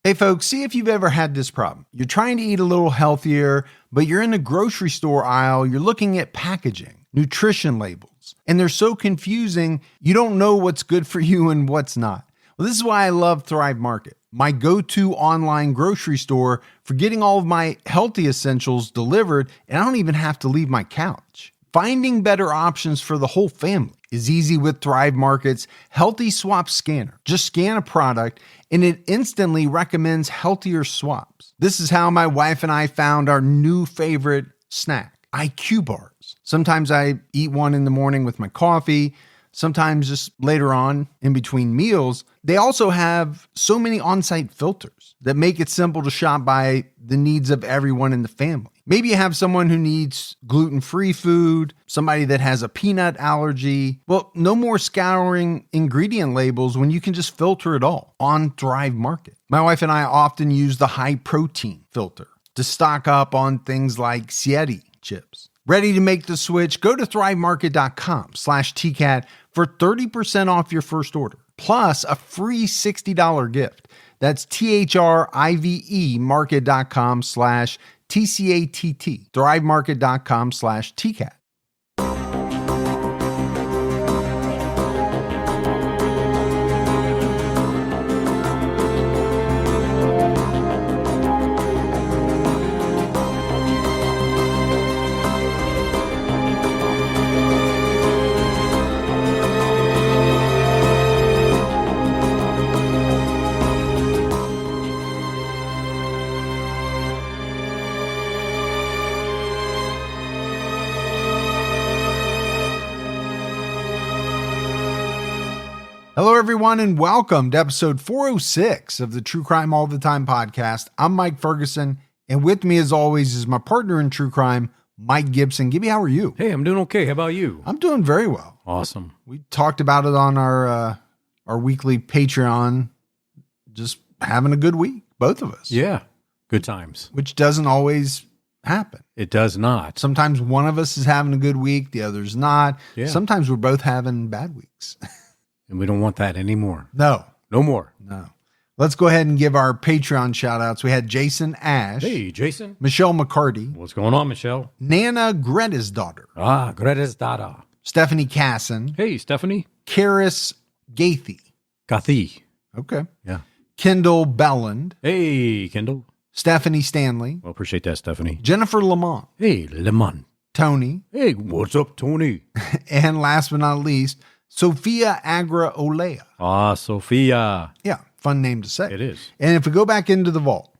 Hey folks, see if you've ever had this problem. You're trying to eat a little healthier, but you're in the grocery store aisle, you're looking at packaging, nutrition labels, and they're so confusing, you don't know what's good for you and what's not. Well, this is why I love Thrive Market, my go-to online grocery store for getting all of my healthy essentials delivered, and I don't even have to leave my couch. Finding better options for the whole family is easy with Thrive Market's Healthy Swap Scanner. Just scan a product and it instantly recommends healthier swaps. This is how my wife and I found our new favorite snack, IQ bars. Sometimes I eat one in the morning with my coffee, sometimes just later on in between meals. They also have so many on-site filters that make it simple to shop by the needs of everyone in the family. Maybe you have someone who needs gluten-free food, somebody that has a peanut allergy. Well, no more scouring ingredient labels when you can just filter it all on Thrive Market. My wife and I often use the high protein filter to stock up on things like Sieti chips. Ready to make the switch? Go to thrivemarket.com/TCAT for 30% off your first order, plus a free $60 gift. That's THRIVE market.com/TCATT. thrivemarket.com/TCAT. Hello, everyone, and welcome to episode 406 of the True Crime All the Time podcast. I'm Mike Ferguson, and with me, as always, is my partner in true crime, Mike Gibson. Gibby, how are you? Hey, I'm doing okay. How about you? I'm doing very well. Awesome. We talked about it on our weekly Patreon, just having a good week, both of us. Yeah, good times. Which doesn't always happen. It does not. Sometimes one of us is having a good week, the other's not. Yeah. Sometimes we're both having bad weeks. And we don't want that anymore. No. No more. No. Let's go ahead and give our Patreon shout outs. We had Jason Ash. Hey, Jason. Michelle McCarty. What's going on, Michelle? Nana Greta's daughter. Greta's Dada. Stephanie Casson. Hey, Stephanie. Karis Gaithy. Gathi. Okay. Yeah. Kendall Belland. Hey, Kendall. Stephanie Stanley. Well, appreciate that, Stephanie. Jennifer Lamont. Hey, Lemon. Tony. Hey, what's up, Tony? And last but not least, Sophia Agra Olea. Sophia. Yeah, fun name to say. It is. And if we go back into the vault,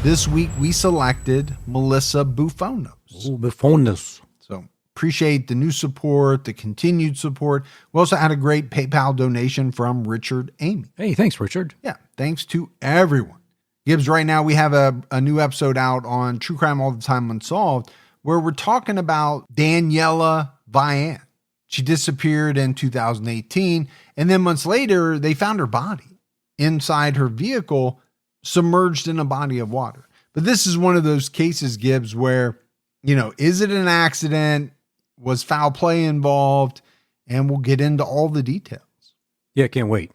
this week we selected Melissa Bufonos. Oh, Bufonos. So appreciate the new support, the continued support. We also had a great PayPal donation from Richard Amy. Hey, thanks, Richard. Yeah, thanks to everyone. Gibbs, right now we have a new episode out on True Crime All the Time Unsolved where we're talking about Daniela Vian. She disappeared in 2018, and then months later, they found her body inside her vehicle, submerged in a body of water. But this is one of those cases, Gibbs, where, is it an accident? Was foul play involved? And we'll get into all the details. Yeah, can't wait.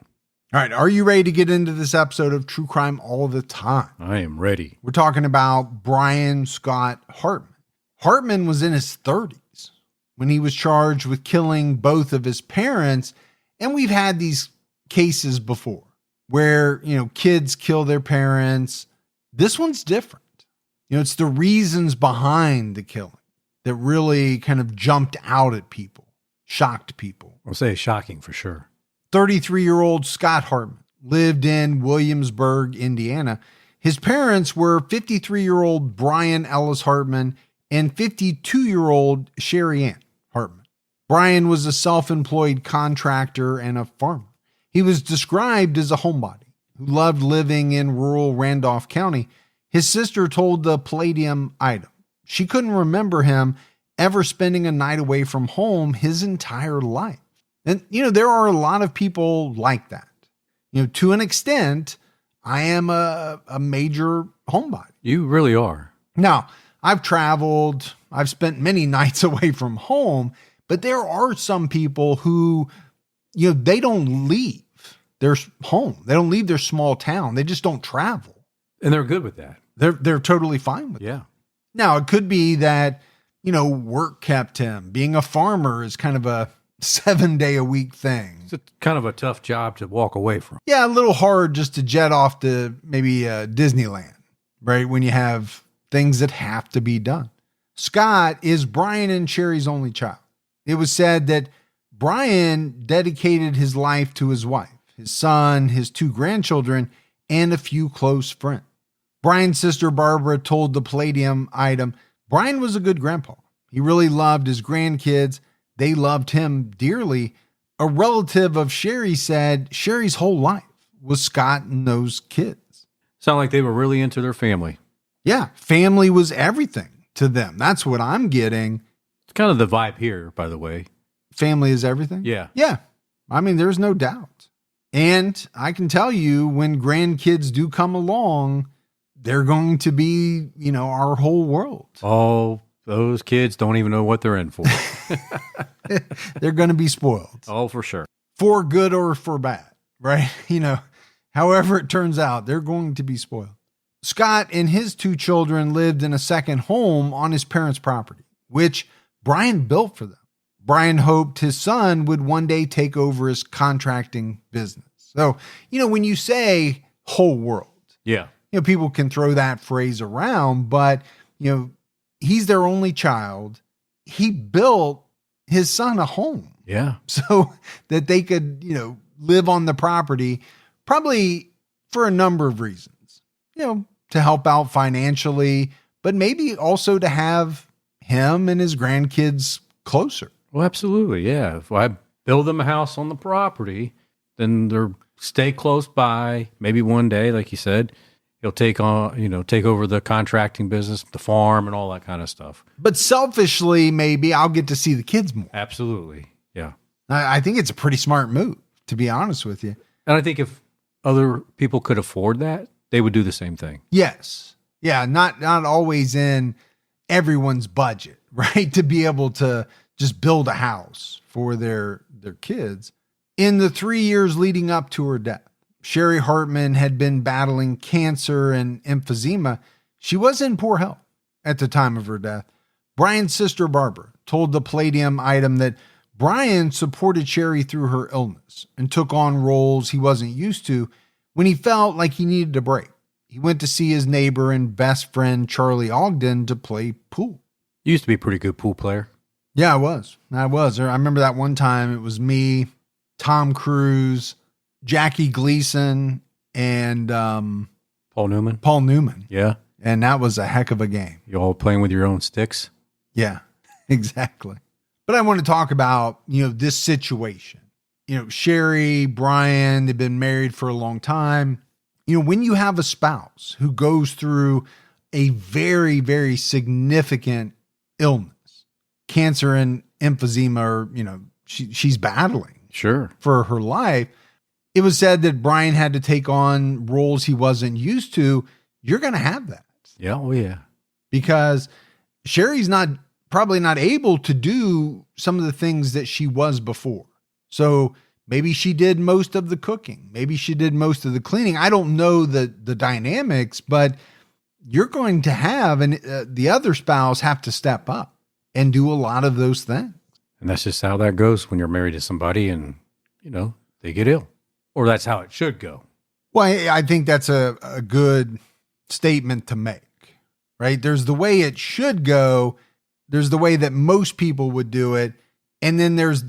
All right, are you ready to get into this episode of True Crime All the Time? I am ready. We're talking about Brian Scott Hartman. Hartman was in his 30s. When he was charged with killing both of his parents. And we've had these cases before where, kids kill their parents. This one's different. It's the reasons behind the killing that really kind of jumped out at people, shocked people. I'll say shocking for sure. 33-year-old Scott Hartman lived in Williamsburg, Indiana. His parents were 53-year-old Brian Ellis Hartman and 52-year-old Sherry Ann Hartman. Brian was a self-employed contractor and a farmer. He was described as a homebody who loved living in rural Randolph County. His sister told the Palladium Item she couldn't remember him ever spending a night away from home his entire life. And, there are a lot of people like that. To an extent, I am a major homebody. You really are. Now, I've traveled, I've spent many nights away from home, but there are some people who, they don't leave. their home. They don't leave their small town. They just don't travel. And they're good with that. They're totally fine with it. Yeah. Now, it could be that, work kept him. Being a farmer is kind of a 7-day-a-week thing. It's kind of a tough job to walk away from. Yeah, a little hard just to jet off to maybe Disneyland, right? When you have things that have to be done. Scott is Brian and Sherry's only child. It was said that Brian dedicated his life to his wife, his son, his 2 grandchildren, and a few close friends. Brian's sister Barbara told the Palladium item, Brian was a good grandpa. He really loved his grandkids. They loved him dearly. A relative of Sherry said Sherry's whole life was Scott and those kids. Sound like they were really into their family. Yeah, family was everything to them. That's what I'm getting. It's kind of the vibe here, by the way. Family is everything? Yeah. Yeah. I mean, there's no doubt. And I can tell you when grandkids do come along, they're going to be, our whole world. Oh, those kids don't even know what they're in for. They're going to be spoiled. Oh, for sure. For good or for bad, right? However it turns out, they're going to be spoiled. Scott and his 2 children lived in a second home on his parents' property, which Brian built for them. Brian hoped his son would one day take over his contracting business. So, when you say whole world, Yeah. People can throw that phrase around, but, he's their only child. He built his son a home. Yeah. So that they could, live on the property, probably for a number of reasons, to help out financially, but maybe also to have him and his grandkids closer. Well, absolutely. Yeah. If I build them a house on the property, then they'll stay close by. Maybe one day, like you said, he'll take over the contracting business, the farm and all that kind of stuff. But selfishly, maybe I'll get to see the kids more. Absolutely. Yeah. I think it's a pretty smart move, to be honest with you. And I think if other people could afford that, they would do the same thing. Yes. Yeah. Not always in everyone's budget, right? To be able to just build a house for their kids. In the 3 years leading up to her death, Sherry Hartman had been battling cancer and emphysema. She was in poor health at the time of her death. Brian's sister Barbara told the Palladium item that Brian supported Sherry through her illness and took on roles he wasn't used to when he felt like he needed a break. He went to see his neighbor and best friend Charlie Ogden to play pool. You used to be a pretty good pool player. Yeah, I was. I remember that one time it was me, Tom Cruise, Jackie Gleason, and Paul Newman. Paul Newman. Yeah. And that was a heck of a game. You all playing with your own sticks? Yeah, exactly. But I want to talk about, this situation. Sherry, Brian, they've been married for a long time. When you have a spouse who goes through a very, very significant illness, cancer and emphysema, or, she's battling Sure. for her life. It was said that Brian had to take on roles he wasn't used to. You're going to have that. Yeah. Oh, yeah. Because Sherry's probably not able to do some of the things that she was before. So maybe she did most of the cooking. Maybe she did most of the cleaning. I don't know the dynamics, but you're going to have the other spouse have to step up and do a lot of those things. And that's just how that goes when you're married to somebody and, they get ill. Or that's how it should go. Well, I think that's a good statement to make, right? There's the way it should go. There's the way that most people would do it. And then there's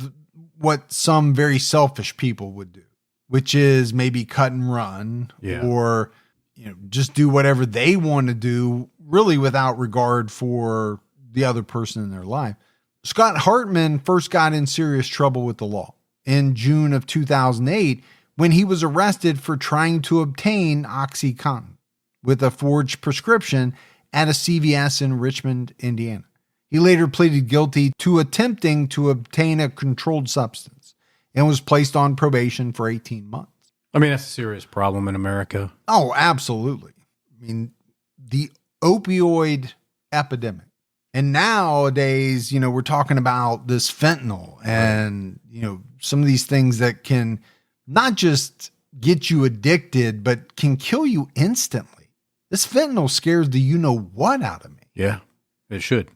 what some very selfish people would do, which is maybe cut and run or, just do whatever they want to do, really without regard for the other person in their life. Scott Hartman first got in serious trouble with the law in June of 2008 when he was arrested for trying to obtain OxyContin with a forged prescription at a CVS in Richmond, Indiana. He later pleaded guilty to attempting to obtain a controlled substance and was placed on probation for 18 months. I mean, that's a serious problem in America. Oh, absolutely. I mean, the opioid epidemic. And nowadays, we're talking about this fentanyl and, some of these things that can not just get you addicted, but can kill you instantly. This fentanyl scares the you-know-what out of me. Yeah, it should.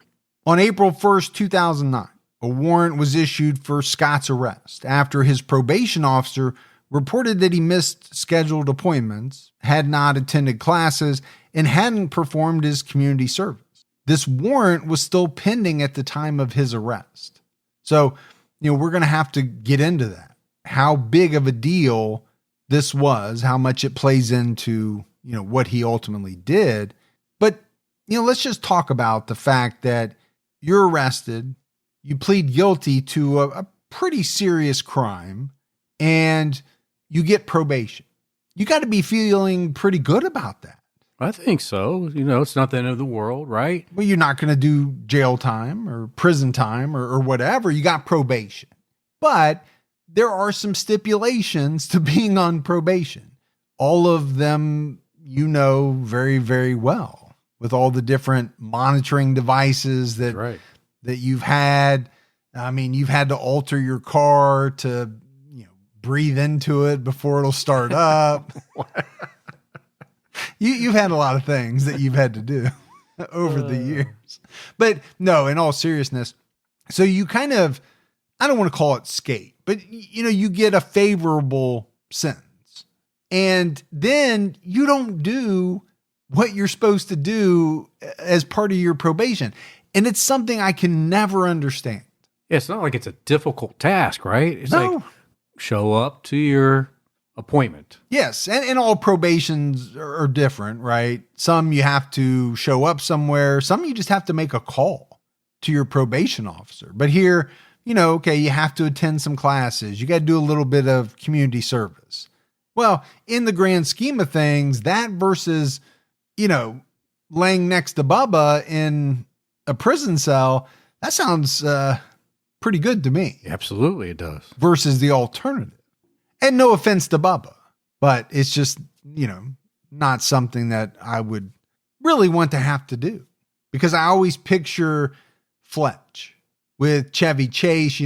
On April 1st, 2009, a warrant was issued for Scott's arrest after his probation officer reported that he missed scheduled appointments, had not attended classes, and hadn't performed his community service. This warrant was still pending at the time of his arrest. So, we're going to have to get into that. How big of a deal this was, how much it plays into, what he ultimately did. But, let's just talk about the fact that you're arrested, you plead guilty to a pretty serious crime, and you get probation. You got to be feeling pretty good about that. I think so. It's not the end of the world, right? Well, you're not going to do jail time or prison time or whatever. You got probation. But there are some stipulations to being on probation. All of them very, very well, with all the different monitoring devices that you've had. I mean, you've had to alter your car to, breathe into it before it'll start up. You've had a lot of things that you've had to do over the years. But no, in all seriousness, so you kind of, I don't want to call it skate, but you get a favorable sentence. And then you don't do what you're supposed to do as part of your probation. And it's something I can never understand. Yeah, it's not like it's a difficult task, right? It's No. like show up to your appointment. Yes, and all probations are different, right? Some you have to show up somewhere. Some you just have to make a call to your probation officer. But here, okay, you have to attend some classes. You got to do a little bit of community service. Well, in the grand scheme of things, that versus, laying next to Bubba in a prison cell, that sounds pretty good to me. Absolutely, it does. Versus the alternative. And no offense to Bubba, but it's just, not something that I would really want to have to do. Because I always picture Fletch with Chevy Chase,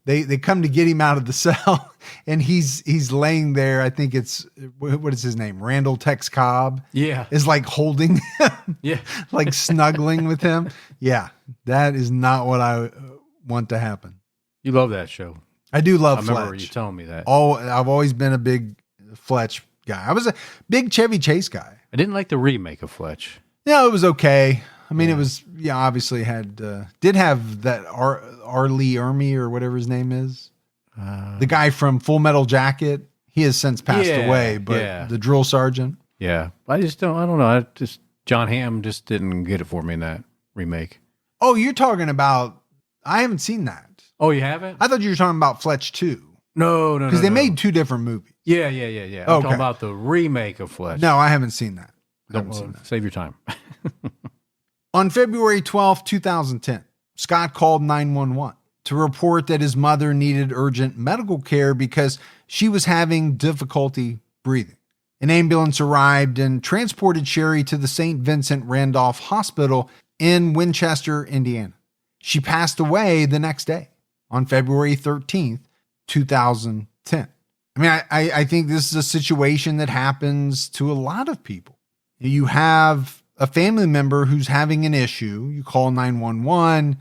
they come to get him out of the cell and he's laying there. I think it's, what is his name? Randall Tex Cobb. Yeah. Is like holding him. Yeah. Like snuggling with him. Yeah. That is not what I want to happen. You love that show. I do love Fletch. I remember Fletch. you telling me that. I've always been a big Fletch guy. I was a big Chevy Chase guy. I didn't like the remake of Fletch. Yeah, it was okay. I mean, it was, obviously did have that R. Lee Ermey or whatever his name is. The guy from Full Metal Jacket. He has since passed away, but the drill sergeant. Yeah. I don't know. John Hamm just didn't get it for me in that remake. Oh, you're talking about, I haven't seen that. Oh, you haven't? I thought you were talking about Fletch 2. No. Because they made two different movies. Yeah. I'm talking about the remake of Fletch. No, I haven't seen that. Save your time. On February 12th, 2010, Scott called 911 to report that his mother needed urgent medical care because she was having difficulty breathing. An ambulance arrived and transported Sherry to the St. Vincent Randolph Hospital in Winchester, Indiana. She passed away the next day on February 13th, 2010. I mean, I think this is a situation that happens to a lot of people. You have a family member who's having an issue. You call 911.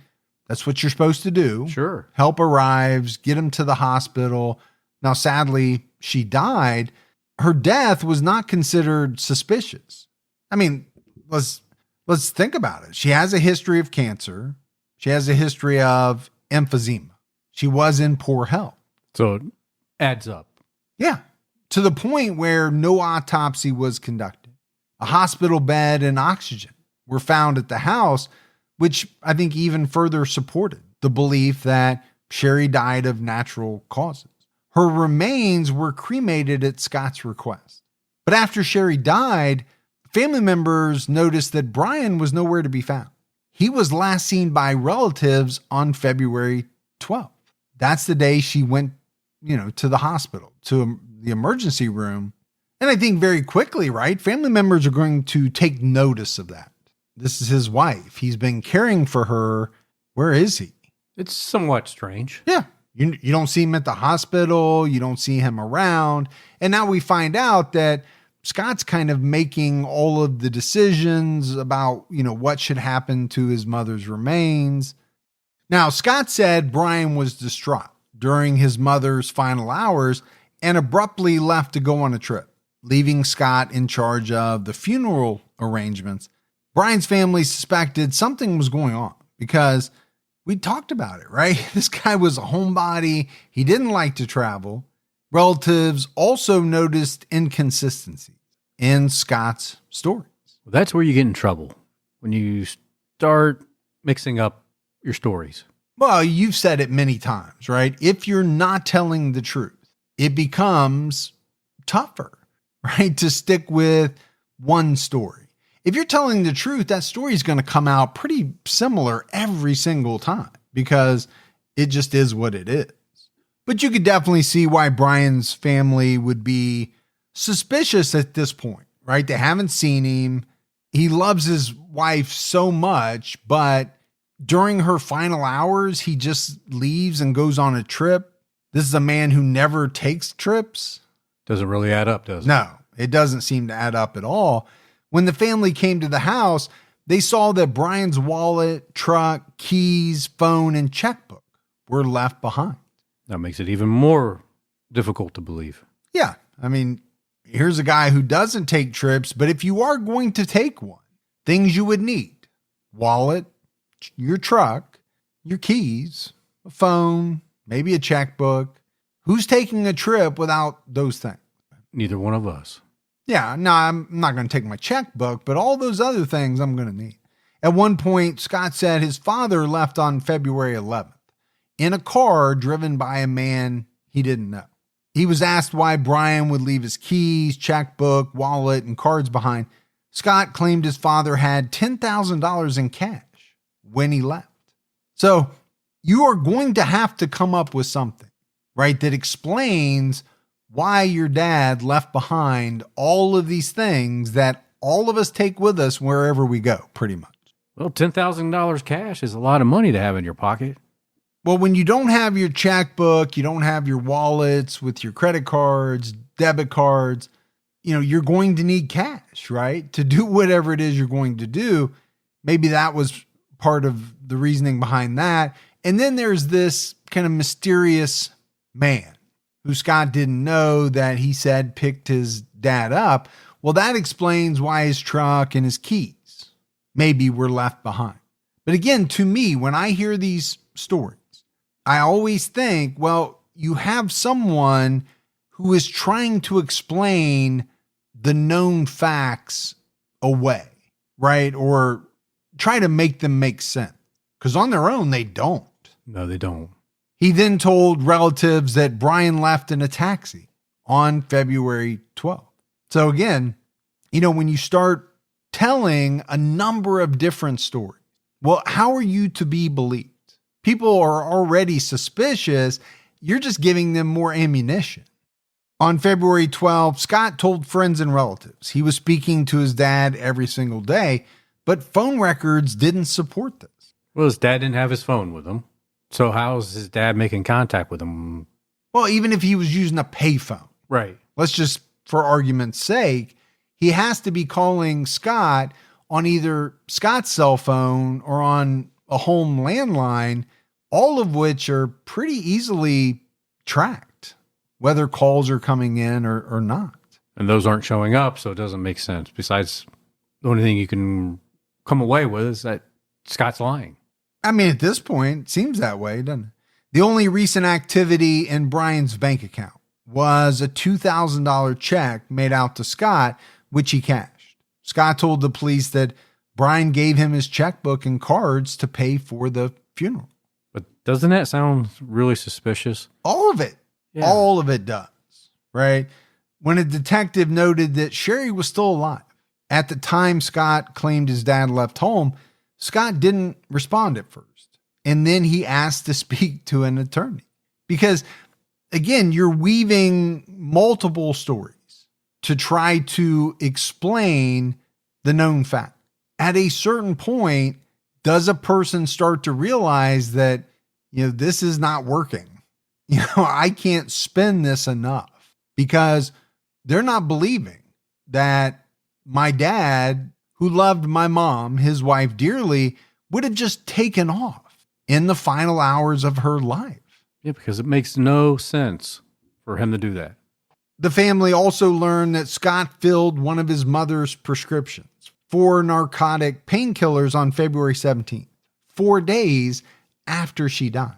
That's what you're supposed to do. Sure. Help arrives, get him to the hospital. Now, sadly, she died. Her death was not considered suspicious. I mean, let's think about it. She has a history of cancer. She has a history of emphysema. She was in poor health. So it adds up. Yeah. To the point where no autopsy was conducted. A hospital bed and oxygen were found at the house, which I think even further supported the belief that Sherry died of natural causes. Her remains were cremated at Scott's request. But after Sherry died, family members noticed that Brian was nowhere to be found. He was last seen by relatives on February 12th. That's the day she went, to the hospital, to the emergency room. And I think very quickly, right? Family members are going to take notice of that. This is his wife. He's been caring for her. Where is he? It's somewhat strange. Yeah. You don't see him at the hospital. You don't see him around. And now we find out that Scott's kind of making all of the decisions about, what should happen to his mother's remains. Now, Scott said Brian was distraught during his mother's final hours and abruptly left to go on a trip, leaving Scott in charge of the funeral arrangements. Brian's family suspected something was going on because we talked about it, right? This guy was a homebody. He didn't like to travel. Relatives also noticed inconsistencies in Scott's stories. Well, that's where you get in trouble, when you start mixing up your stories. Well, you've said it many times, right? If you're not telling the truth, it becomes tougher, right? To stick with one story. If you're telling the truth, that story is going to come out pretty similar every single time because it just is what it is. But you could definitely see why Brian's family would be suspicious at this point, right? They haven't seen him. He loves his wife so much, but during her final hours, he just leaves and goes on a trip. This is a man who never takes trips. Doesn't really add up, does it? No, it doesn't seem to add up at all. When the family came to the house, they saw that Brian's wallet, truck, keys, phone, and checkbook were left behind. That makes it even more difficult to believe. Yeah. I mean, here's a guy who doesn't take trips, but if you are going to take one, things you would need: wallet, your truck, your keys, a phone, maybe a checkbook. Who's taking a trip without those things? Neither one of us. Yeah, no, I'm not going to take my checkbook, but all those other things I'm going to need. At one point, Scott said his father left on February 11th in a car driven by a man he didn't know. He was asked why Brian would leave his keys, checkbook, wallet, and cards behind. Scott claimed his father had $10,000 in cash when he left. So you are going to have to come up with something, right, that explains why your dad left behind all of these things that all of us take with us wherever we go, pretty much. Well, $10,000 cash is a lot of money to have in your pocket. Well, when you don't have your checkbook, you don't have your wallets with your credit cards, debit cards, you're going to need cash, right? To do whatever it is you're going to do. Maybe that was part of the reasoning behind that. And then there's this kind of mysterious man who Scott didn't know that he said picked his dad up. Well, that explains why his truck and his keys maybe were left behind. But again, to me, when I hear these stories, I always think, well, you have someone who is trying to explain the known facts away, right? Or try to make them make sense. Because on their own, they don't. No, they don't. He then told relatives that Brian left in a taxi on February 12th. So again, when you start telling a number of different stories, well, how are you to be believed? People are already suspicious. You're just giving them more ammunition. On February 12th, Scott told friends and relatives he was speaking to his dad every single day, but phone records didn't support this. Well, his dad didn't have his phone with him. So how's his dad making contact with him? Well, even if he was using a payphone. Right. Let's just, for argument's sake, he has to be calling Scott on either Scott's cell phone or on a home landline, all of which are pretty easily tracked, whether calls are coming in or not. And those aren't showing up, so it doesn't make sense. Besides, the only thing you can come away with is that Scott's lying. I mean, at this point, it seems that way, doesn't it? The only recent activity in Brian's bank account was a $2,000 check made out to Scott, which he cashed. Scott told the police that Brian gave him his checkbook and cards to pay for the funeral. But doesn't that sound really suspicious? All of it. Yeah. All of it does, right? When a detective noted that Sherry was still alive at the time Scott claimed his dad left home, Scott didn't respond at first. And then he asked to speak to an attorney. Because, again, you're weaving multiple stories to try to explain the known fact. At a certain point, does a person start to realize that, this is not working? I can't spend this enough, because they're not believing that my dad, who loved my mom, his wife, dearly, would have just taken off in the final hours of her life. Yeah, because it makes no sense for him to do that. The family also learned that Scott filled one of his mother's prescriptions for narcotic painkillers on February 17th, 4 days after she died.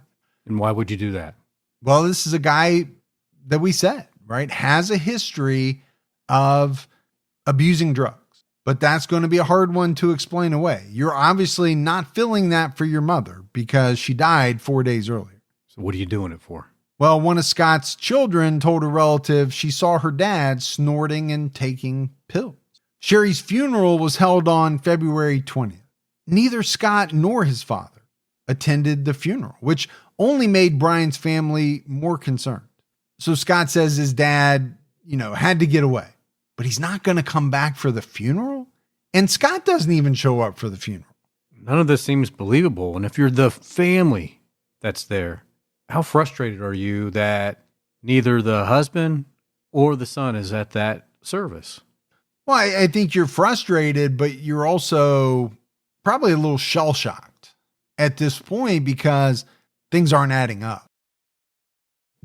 And why would you do that? Well, this is a guy that we said, right, has a history of abusing drugs. But that's going to be a hard one to explain away. You're obviously not filling that for your mother because she died 4 days earlier. So what are you doing it for? Well, one of Scott's children told a relative she saw her dad snorting and taking pills. Sherry's funeral was held on February 20th. Neither Scott nor his father attended the funeral, which only made Brian's family more concerned. So Scott says his dad, had to get away, but he's not going to come back for the funeral. And Scott doesn't even show up for the funeral. None of this seems believable. And if you're the family that's there, how frustrated are you that neither the husband or the son is at that service? Well, I think you're frustrated, but you're also probably a little shell-shocked at this point because things aren't adding up.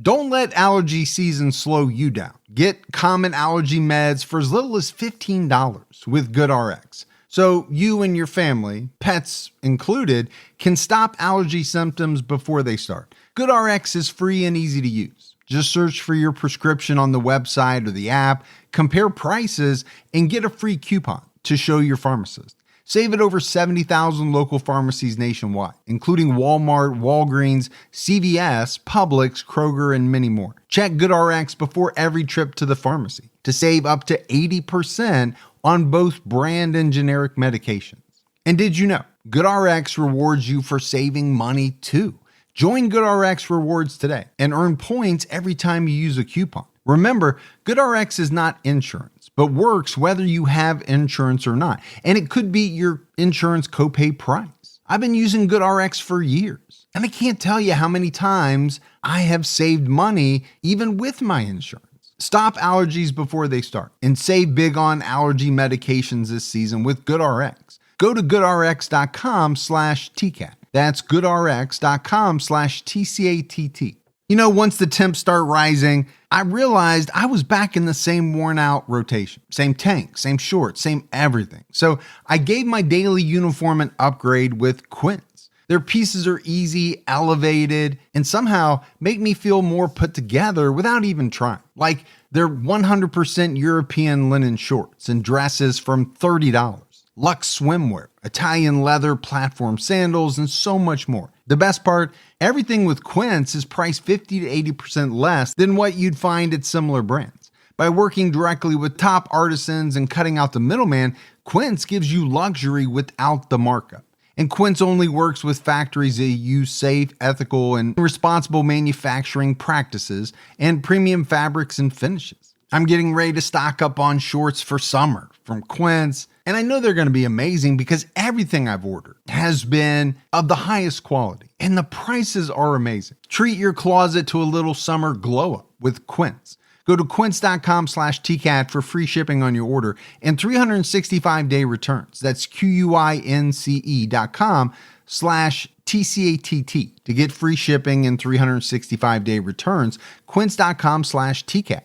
Don't let allergy season slow you down. Get common allergy meds for as little as $15 with GoodRx. So you and your family, pets included, can stop allergy symptoms before they start. GoodRx is free and easy to use. Just search for your prescription on the website or the app, compare prices, and get a free coupon to show your pharmacist. Save at over 70,000 local pharmacies nationwide, including Walmart, Walgreens, CVS, Publix, Kroger, and many more. Check GoodRx before every trip to the pharmacy to save up to 80% on both brand and generic medications. And did you know GoodRx rewards you for saving money too? Join GoodRx Rewards today and earn points every time you use a coupon. Remember, GoodRx is not insurance, but works whether you have insurance or not. And it could be your insurance copay price. I've been using GoodRx for years, and I can't tell you how many times I have saved money even with my insurance. Stop allergies before they start and save big on allergy medications this season with GoodRx. Go to goodrx.com/TCAT. That's goodrx.com/TCATT. Once the temps start rising, I realized I was back in the same worn out rotation. Same tank, same shorts, same everything. So I gave my daily uniform an upgrade with Quince. Their pieces are easy, elevated, and somehow make me feel more put together without even trying. Like they're 100% European linen shorts and dresses from $30. Luxe swimwear, Italian leather platform sandals, and so much more. The best part, everything with Quince is priced 50 to 80% less than what you'd find at similar brands. By working directly with top artisans and cutting out the middleman, Quince gives you luxury without the markup. And Quince only works with factories that use safe, ethical, and responsible manufacturing practices and premium fabrics and finishes. I'm getting ready to stock up on shorts for summer from Quince, and I know they're going to be amazing because everything I've ordered has been of the highest quality, and the prices are amazing. Treat your closet to a little summer glow up with Quince. Go to quince.com/TCAT for free shipping on your order and 365-day returns. That's QUINCE.com/TCATT to get free shipping and 365-day returns. Quince.com/TCAT.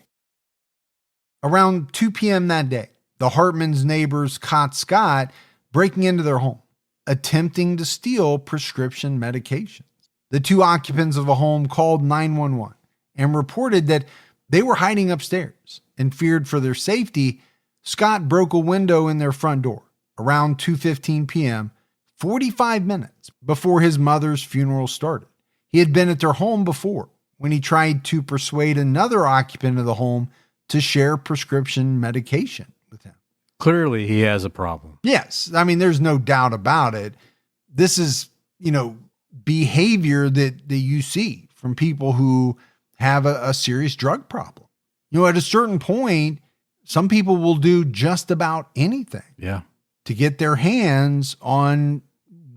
Around 2 p.m. that day, the Hartman's neighbors caught Scott breaking into their home, attempting to steal prescription medications. The two occupants of the home called 911 and reported that they were hiding upstairs and feared for their safety. Scott broke a window in their front door around 2:15 p.m., 45 minutes before his mother's funeral started. He had been at their home before when he tried to persuade another occupant of the home to share prescription medication with him. Clearly, he has a problem. Yes. I mean, there's no doubt about it. This is, behavior that you see from people who have a serious drug problem. At a certain point, some people will do just about anything to get their hands on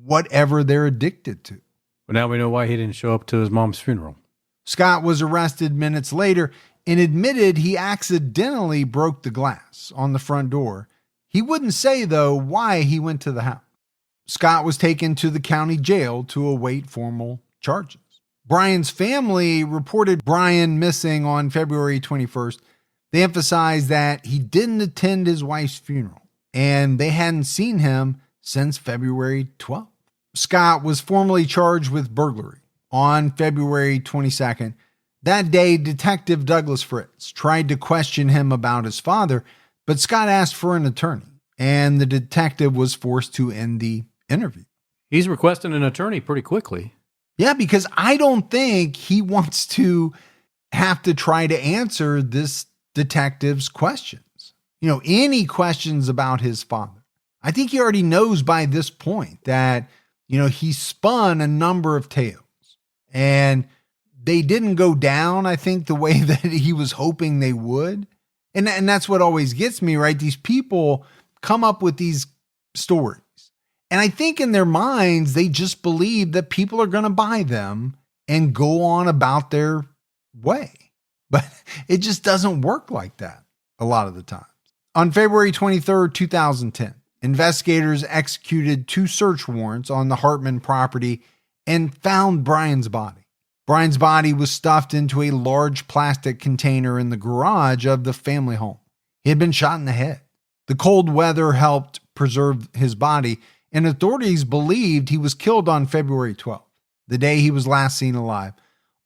whatever they're addicted to. But now we know why he didn't show up to his mom's funeral. Scott was arrested minutes later and admitted he accidentally broke the glass on the front door. He wouldn't say, though, why he went to the house. Scott was taken to the county jail to await formal charges. Brian's family reported Brian missing on February 21st. They emphasized that he didn't attend his wife's funeral, and they hadn't seen him since February 12th. Scott was formally charged with burglary on February 22nd. That day, Detective Douglas Fritz tried to question him about his father, but Scott asked for an attorney, and the detective was forced to end the interview. He's requesting an attorney pretty quickly. Yeah, because I don't think he wants to have to try to answer this detective's questions. Any questions about his father. I think he already knows by this point that, he spun a number of tales and they didn't go down, I think, the way that he was hoping they would. And that's what always gets me, right? These people come up with these stories. And I think in their minds, they just believe that people are going to buy them and go on about their way. But it just doesn't work like that a lot of the time. On February 23rd, 2010, investigators executed 2 search warrants on the Hartman property and found Brian's body. Brian's body was stuffed into a large plastic container in the garage of the family home. He had been shot in the head. The cold weather helped preserve his body, and authorities believed he was killed on February 12th, the day he was last seen alive.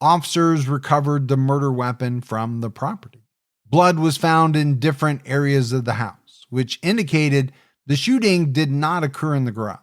Officers recovered the murder weapon from the property. Blood was found in different areas of the house, which indicated the shooting did not occur in the garage.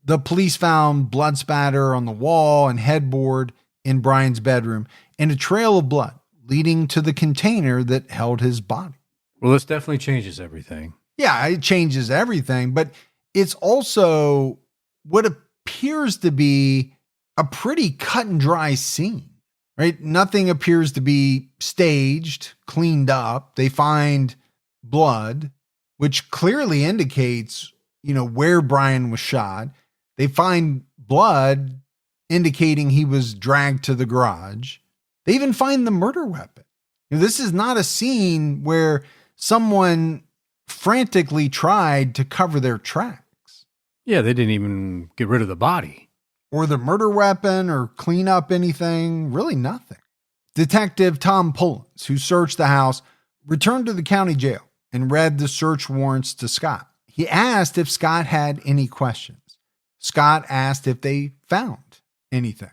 The police found blood spatter on the wall and headboard in Brian's bedroom and a trail of blood leading to the container that held his body. Well, this definitely changes everything. Yeah, it changes everything, but it's also what appears to be a pretty cut and dry scene, right? Nothing appears to be staged, cleaned up. They find blood, which clearly indicates, where Brian was shot. They find blood indicating he was dragged to the garage. They even find the murder weapon. This is not a scene where someone frantically tried to cover their tracks. Yeah, they didn't even get rid of the body. Or the murder weapon or clean up anything. Really nothing. Detective Tom Pullins, who searched the house, returned to the county jail and read the search warrants to Scott. He asked if Scott had any questions. Scott asked if they found anything.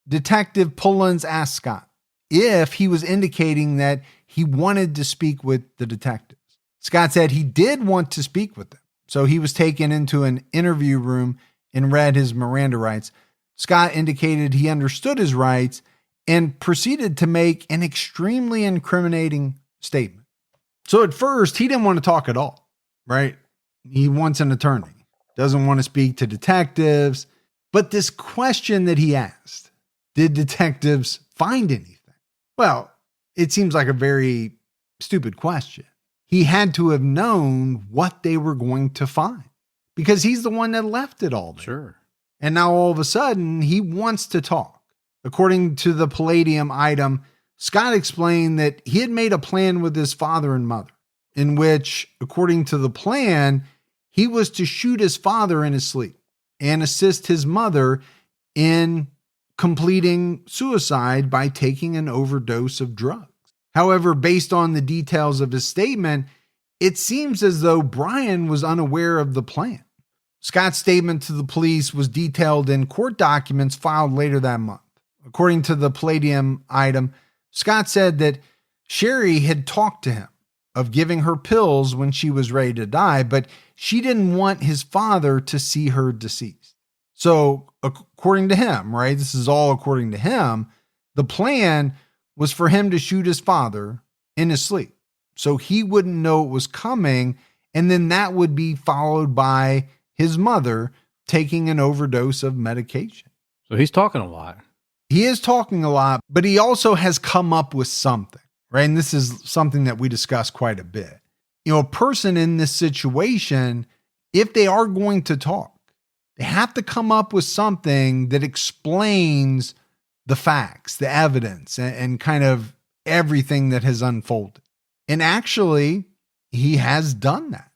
Detective Pullins asked Scott if he was indicating that he wanted to speak with the detectives. Scott said he did want to speak with them, so he was taken into an interview room and read his Miranda rights. Scott indicated he understood his rights and proceeded to make an extremely incriminating statement. So at first, he didn't want to talk at all, right? He wants an attorney, doesn't want to speak to detectives. But this question that he asked, did detectives find anything? Well, it seems like a very stupid question. He had to have known what they were going to find because he's the one that left it all there. Sure. And now all of a sudden, he wants to talk. According to the Palladium item, Scott explained that he had made a plan with his father and mother, in which, according to the plan, he was to shoot his father in his sleep and assist his mother in completing suicide by taking an overdose of drugs. However, based on the details of his statement, it seems as though Brian was unaware of the plan. Scott's statement to the police was detailed in court documents filed later that month. According to the Palladium item, Scott said that Sherry had talked to him of giving her pills when she was ready to die, but she didn't want his father to see her deceased. So according to him, right, this is all according to him, the plan was for him to shoot his father in his sleep so he wouldn't know it was coming, and then that would be followed by his mother taking an overdose of medication. So he's talking a lot. He is talking a lot, but he also has come up with something, right? And this is something that we discuss quite a bit. A person in this situation, if they are going to talk, they have to come up with something that explains the facts, the evidence, and kind of everything that has unfolded. And actually, he has done that.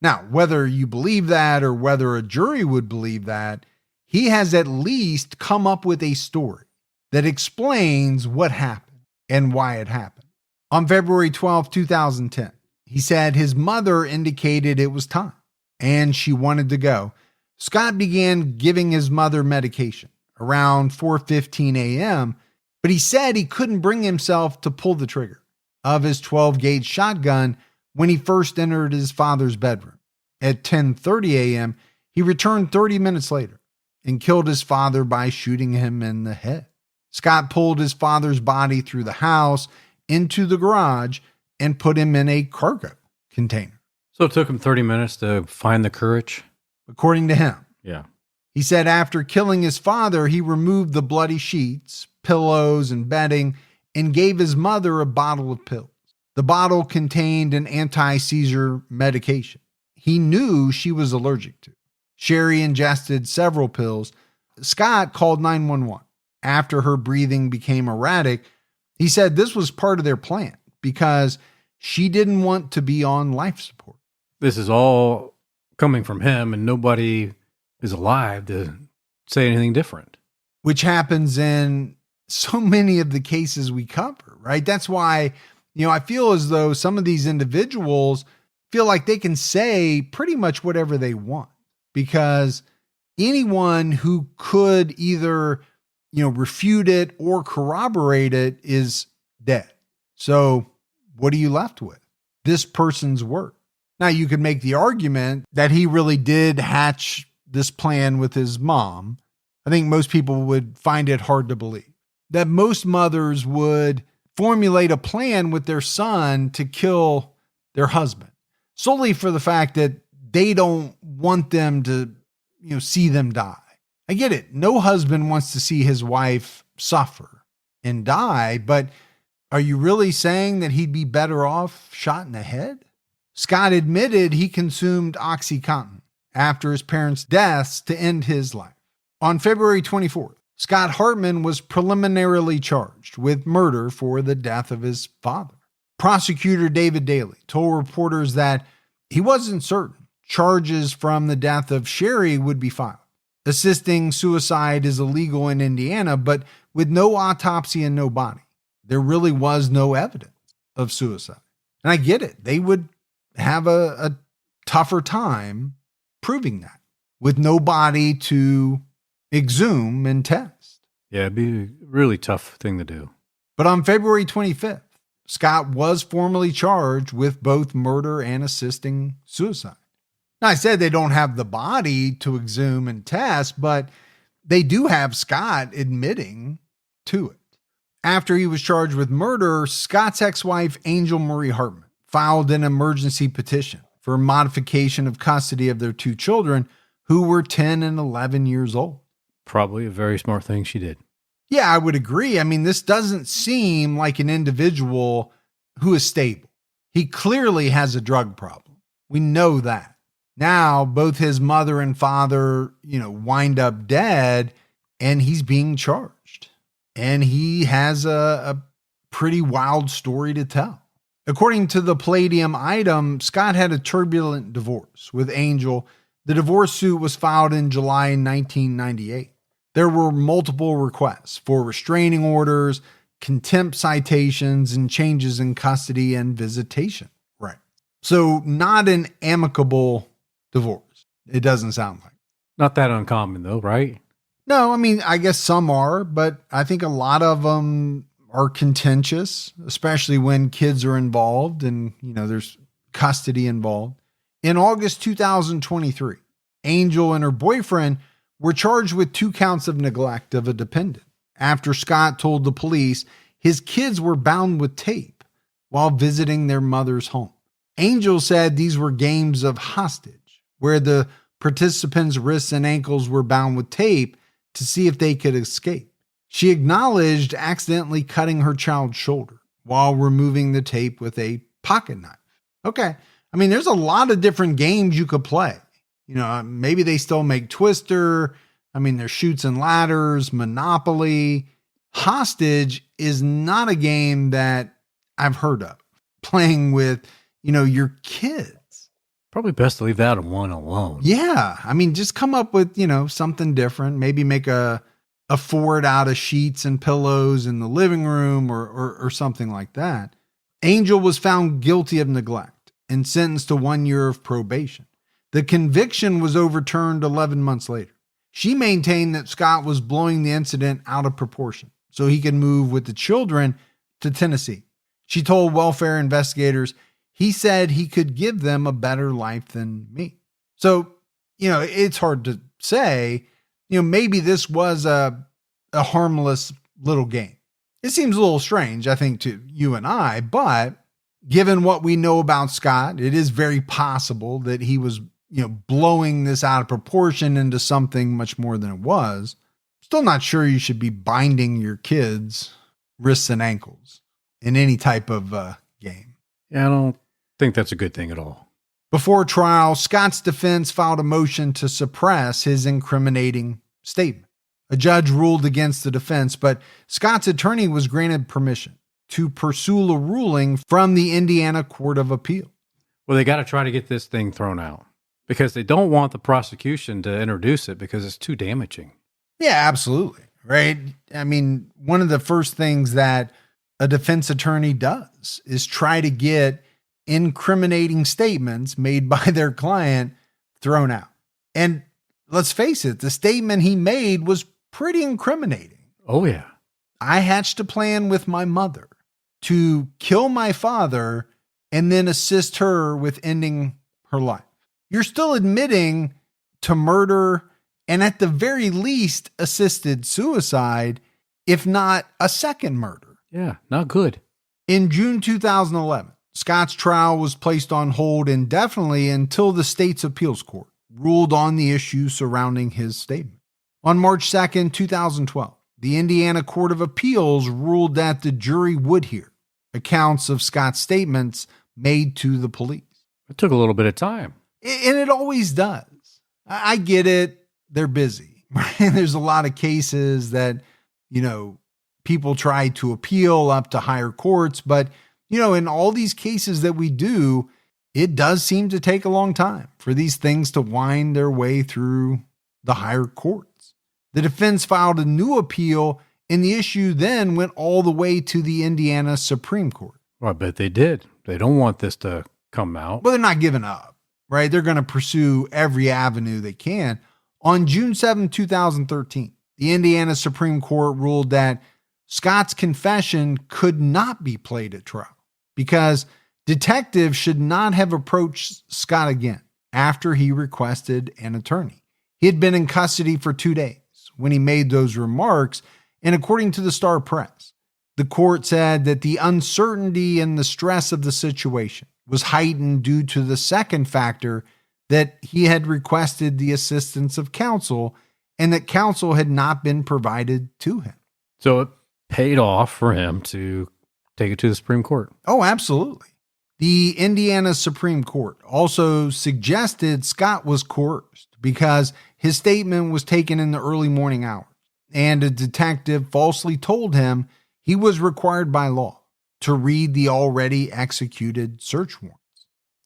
Now, whether you believe that or whether a jury would believe that, he has at least come up with a story that explains what happened and why it happened. On February 12, 2010, he said his mother indicated it was time and she wanted to go. Scott began giving his mother medication around 4:15 a.m., but he said he couldn't bring himself to pull the trigger of his 12-gauge shotgun when he first entered his father's bedroom. At 10:30 a.m., he returned 30 minutes later and killed his father by shooting him in the head. Scott pulled his father's body through the house into the garage and put him in a cargo container. So it took him 30 minutes to find the courage? According to him. Yeah. He said after killing his father, he removed the bloody sheets, pillows, and bedding and gave his mother a bottle of pills. The bottle contained an anti-seizure medication he knew she was allergic to. Sherry ingested several pills. Scott called 911 after her breathing became erratic. He said this was part of their plan because she didn't want to be on life support. This is all coming from him, and nobody is alive to say anything different. Which happens in so many of the cases we cover, right? That's why, I feel as though some of these individuals feel like they can say pretty much whatever they want because anyone who could either, refute it or corroborate it is dead. So what are you left with? This person's word. Now you could make the argument that he really did hatch this plan with his mom. I think most people would find it hard to believe that most mothers would formulate a plan with their son to kill their husband solely for the fact that they don't want them to, see them die. I get it. No husband wants to see his wife suffer and die, but are you really saying that he'd be better off shot in the head? Scott admitted he consumed OxyContin after his parents' deaths to end his life. On February 24th, Scott Hartman was preliminarily charged with murder for the death of his father. Prosecutor David Daly told reporters that he wasn't certain charges from the death of Sherry would be filed. Assisting suicide is illegal in Indiana, but with no autopsy and no body, there really was no evidence of suicide. And I get it. They would have a tougher time proving that with no body to exhume and test. Yeah, it'd be a really tough thing to do. But on February 25th, Scott was formally charged with both murder and assisting suicide. Now, I said they don't have the body to exhume and test, but they do have Scott admitting to it. After he was charged with murder, Scott's ex-wife, Angel Marie Hartman, filed an emergency petition for modification of custody of their two children who were 10 and 11 years old. Probably a very smart thing she did. Yeah, I would agree. I mean, this doesn't seem like an individual who is stable. He clearly has a drug problem. We know that. Now, both his mother and father, wind up dead, and he's being charged. And he has a pretty wild story to tell. According to the Palladium item, Scott had a turbulent divorce with Angel. The divorce suit was filed in July 1998. There were multiple requests for restraining orders, contempt citations, and changes in custody and visitation. Right. So not an amicable divorce. It doesn't sound like. Not that uncommon though, right? No, I mean, I guess some are, but I think a lot of them are contentious, especially when kids are involved and, there's custody involved. In August 2023, Angel and her boyfriend were charged with 2 counts of neglect of a dependent after Scott told the police his kids were bound with tape while visiting their mother's home. Angel said these were games of hostage where the participants' wrists and ankles were bound with tape to see if they could escape. She acknowledged accidentally cutting her child's shoulder while removing the tape with a pocket knife. Okay. I mean, there's a lot of different games you could play. Maybe they still make Twister. I mean, there's Chutes and Ladders, Monopoly. Hostage is not a game that I've heard of. Playing with, your kids. Probably best to leave that one alone. Yeah. I mean, just come up with, something different. Maybe make a fort out of sheets and pillows in the living room or something like that. Angel was found guilty of neglect and sentenced to 1 year of probation. The conviction was overturned 11 months later. She maintained that Scott was blowing the incident out of proportion so he could move with the children to Tennessee. She told welfare investigators he said he could give them a better life than me. So, it's hard to say, maybe this was a harmless little game. It seems a little strange, I think, to you and I, but given what we know about Scott, it is very possible that he was, blowing this out of proportion into something much more than it was. Still not sure you should be binding your kids' wrists and ankles in any type of game. Yeah, I don't think that's a good thing at all. Before trial, Scott's defense filed a motion to suppress his incriminating statement. A judge ruled against the defense, but Scott's attorney was granted permission to pursue a ruling from the Indiana Court of Appeal. Well, they got to try to get this thing thrown out because they don't want the prosecution to introduce it because it's too damaging. Yeah, absolutely. Right. I mean, one of the first things that a defense attorney does is try to get incriminating statements made by their client thrown out. And let's face it, the statement he made was pretty incriminating. Oh, yeah. I hatched a plan with my mother to kill my father and then assist her with ending her life. You're still admitting to murder and at the very least assisted suicide, if not a second murder. Yeah, not good. In June 2011, Scott's trial was placed on hold indefinitely until the state's appeals court ruled on the issue surrounding his statement. On March 2nd, 2012, the Indiana Court of Appeals ruled that the jury would hear accounts of Scott's statements made to the police. It took a little bit of time. And it always does. I get it. They're busy. Right? There's a lot of cases that, people try to appeal up to higher courts. But, in all these cases that we do, it does seem to take a long time for these things to wind their way through the higher courts. The defense filed a new appeal, and the issue then went all the way to the Indiana Supreme Court. Well, I bet they did. They don't want this to come out. But they're not giving up, right? They're going to pursue every avenue they can. On June 7, 2013, the Indiana Supreme Court ruled that Scott's confession could not be played at trial because detectives should not have approached Scott again after he requested an attorney. He had been in custody for 2 days when he made those remarks, and according to the Star Press, the court said that the uncertainty and the stress of the situation was heightened due to the second factor that he had requested the assistance of counsel and that counsel had not been provided to him. So it paid off for him to take it to the Supreme Court. Oh, absolutely. The Indiana Supreme Court also suggested Scott was coerced because his statement was taken in the early morning hours, and a detective falsely told him he was required by law to read the already executed search warrants.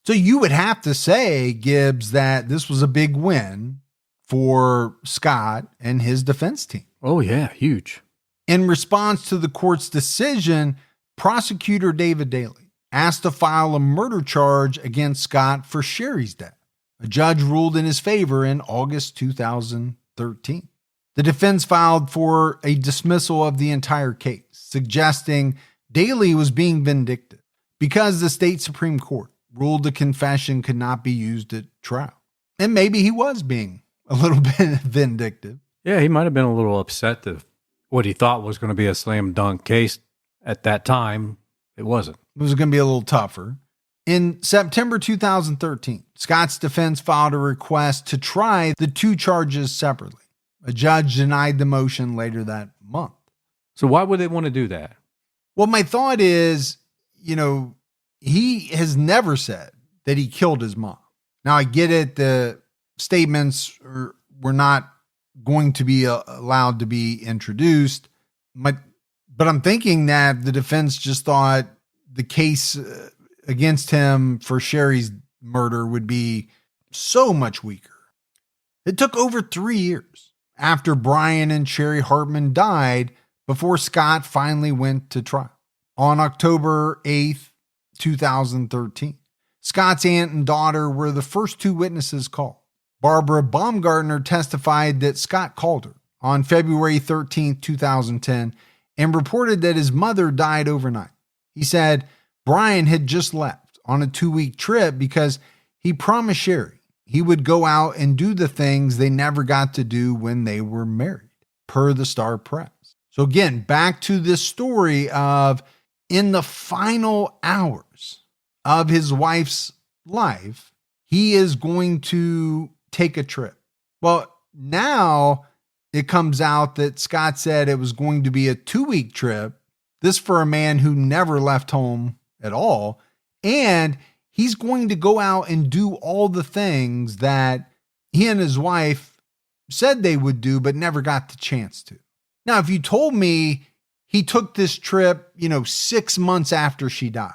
So you would have to say, Gibbs, that this was a big win for Scott and his defense team. Oh, yeah, huge. In response to the court's decision, prosecutor David Daly asked to file a murder charge against Scott for Sherry's death. A judge ruled in his favor in August 2013. The defense filed for a dismissal of the entire case, suggesting Daly was being vindictive because the state Supreme Court ruled the confession could not be used at trial. And maybe he was being a little bit vindictive. Yeah, he might have been a little upset that what he thought was going to be a slam dunk case at that time, it wasn't. It was going to be a little tougher. In September 2013, Scott's defense filed a request to try the two charges separately. A judge denied the motion later that month. So why would they want to do that? Well, my thought is, he has never said that he killed his mom. Now, I get it. The statements were not going to be allowed to be introduced. My But I'm thinking that the defense just thought the case against him for Sherry's murder would be so much weaker. It took over 3 years after Brian and Sherry Hartman died before Scott finally went to trial. On October 8th, 2013, Scott's aunt and daughter were the first 2 witnesses called. Barbara Baumgartner testified that Scott called her on February 13th, 2010, and reported that his mother died overnight. He said Brian had just left on a 2-week trip because he promised Sherry he would go out and do the things they never got to do when they were married, per the Star Press. So again, back to this story of in the final hours of his wife's life, he is going to take a trip. Well, now it comes out that Scott said it was going to be a 2-week trip. This for a man who never left home at all. And he's going to go out and do all the things that he and his wife said they would do, but never got the chance to. Now, if you told me he took this trip, 6 months after she died,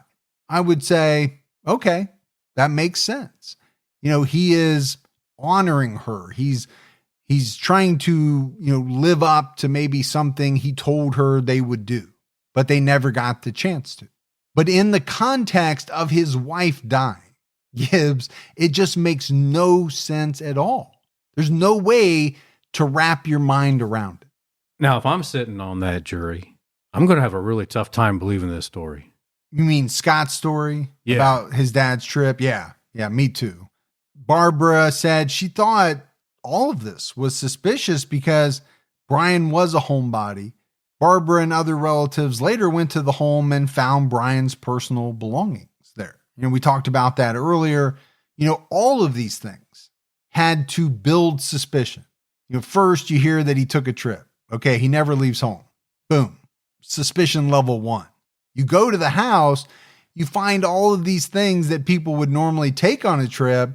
I would say, okay, that makes sense. He is honoring her. He's trying to, live up to maybe something he told her they would do, but they never got the chance to. But in the context of his wife dying, Gibbs, it just makes no sense at all. There's no way to wrap your mind around it. Now, if I'm sitting on that jury, I'm going to have a really tough time believing this story. You mean Scott's story about his dad's trip? Yeah, me too. Barbara said she thought all of this was suspicious because Brian was a homebody. Barbara and other relatives later went to the home and found Brian's personal belongings there. We talked about that earlier. All of these things had to build suspicion. First you hear that he took a trip. Okay, he never leaves home. Boom. Suspicion level 1. You go to the house, you find all of these things that people would normally take on a trip,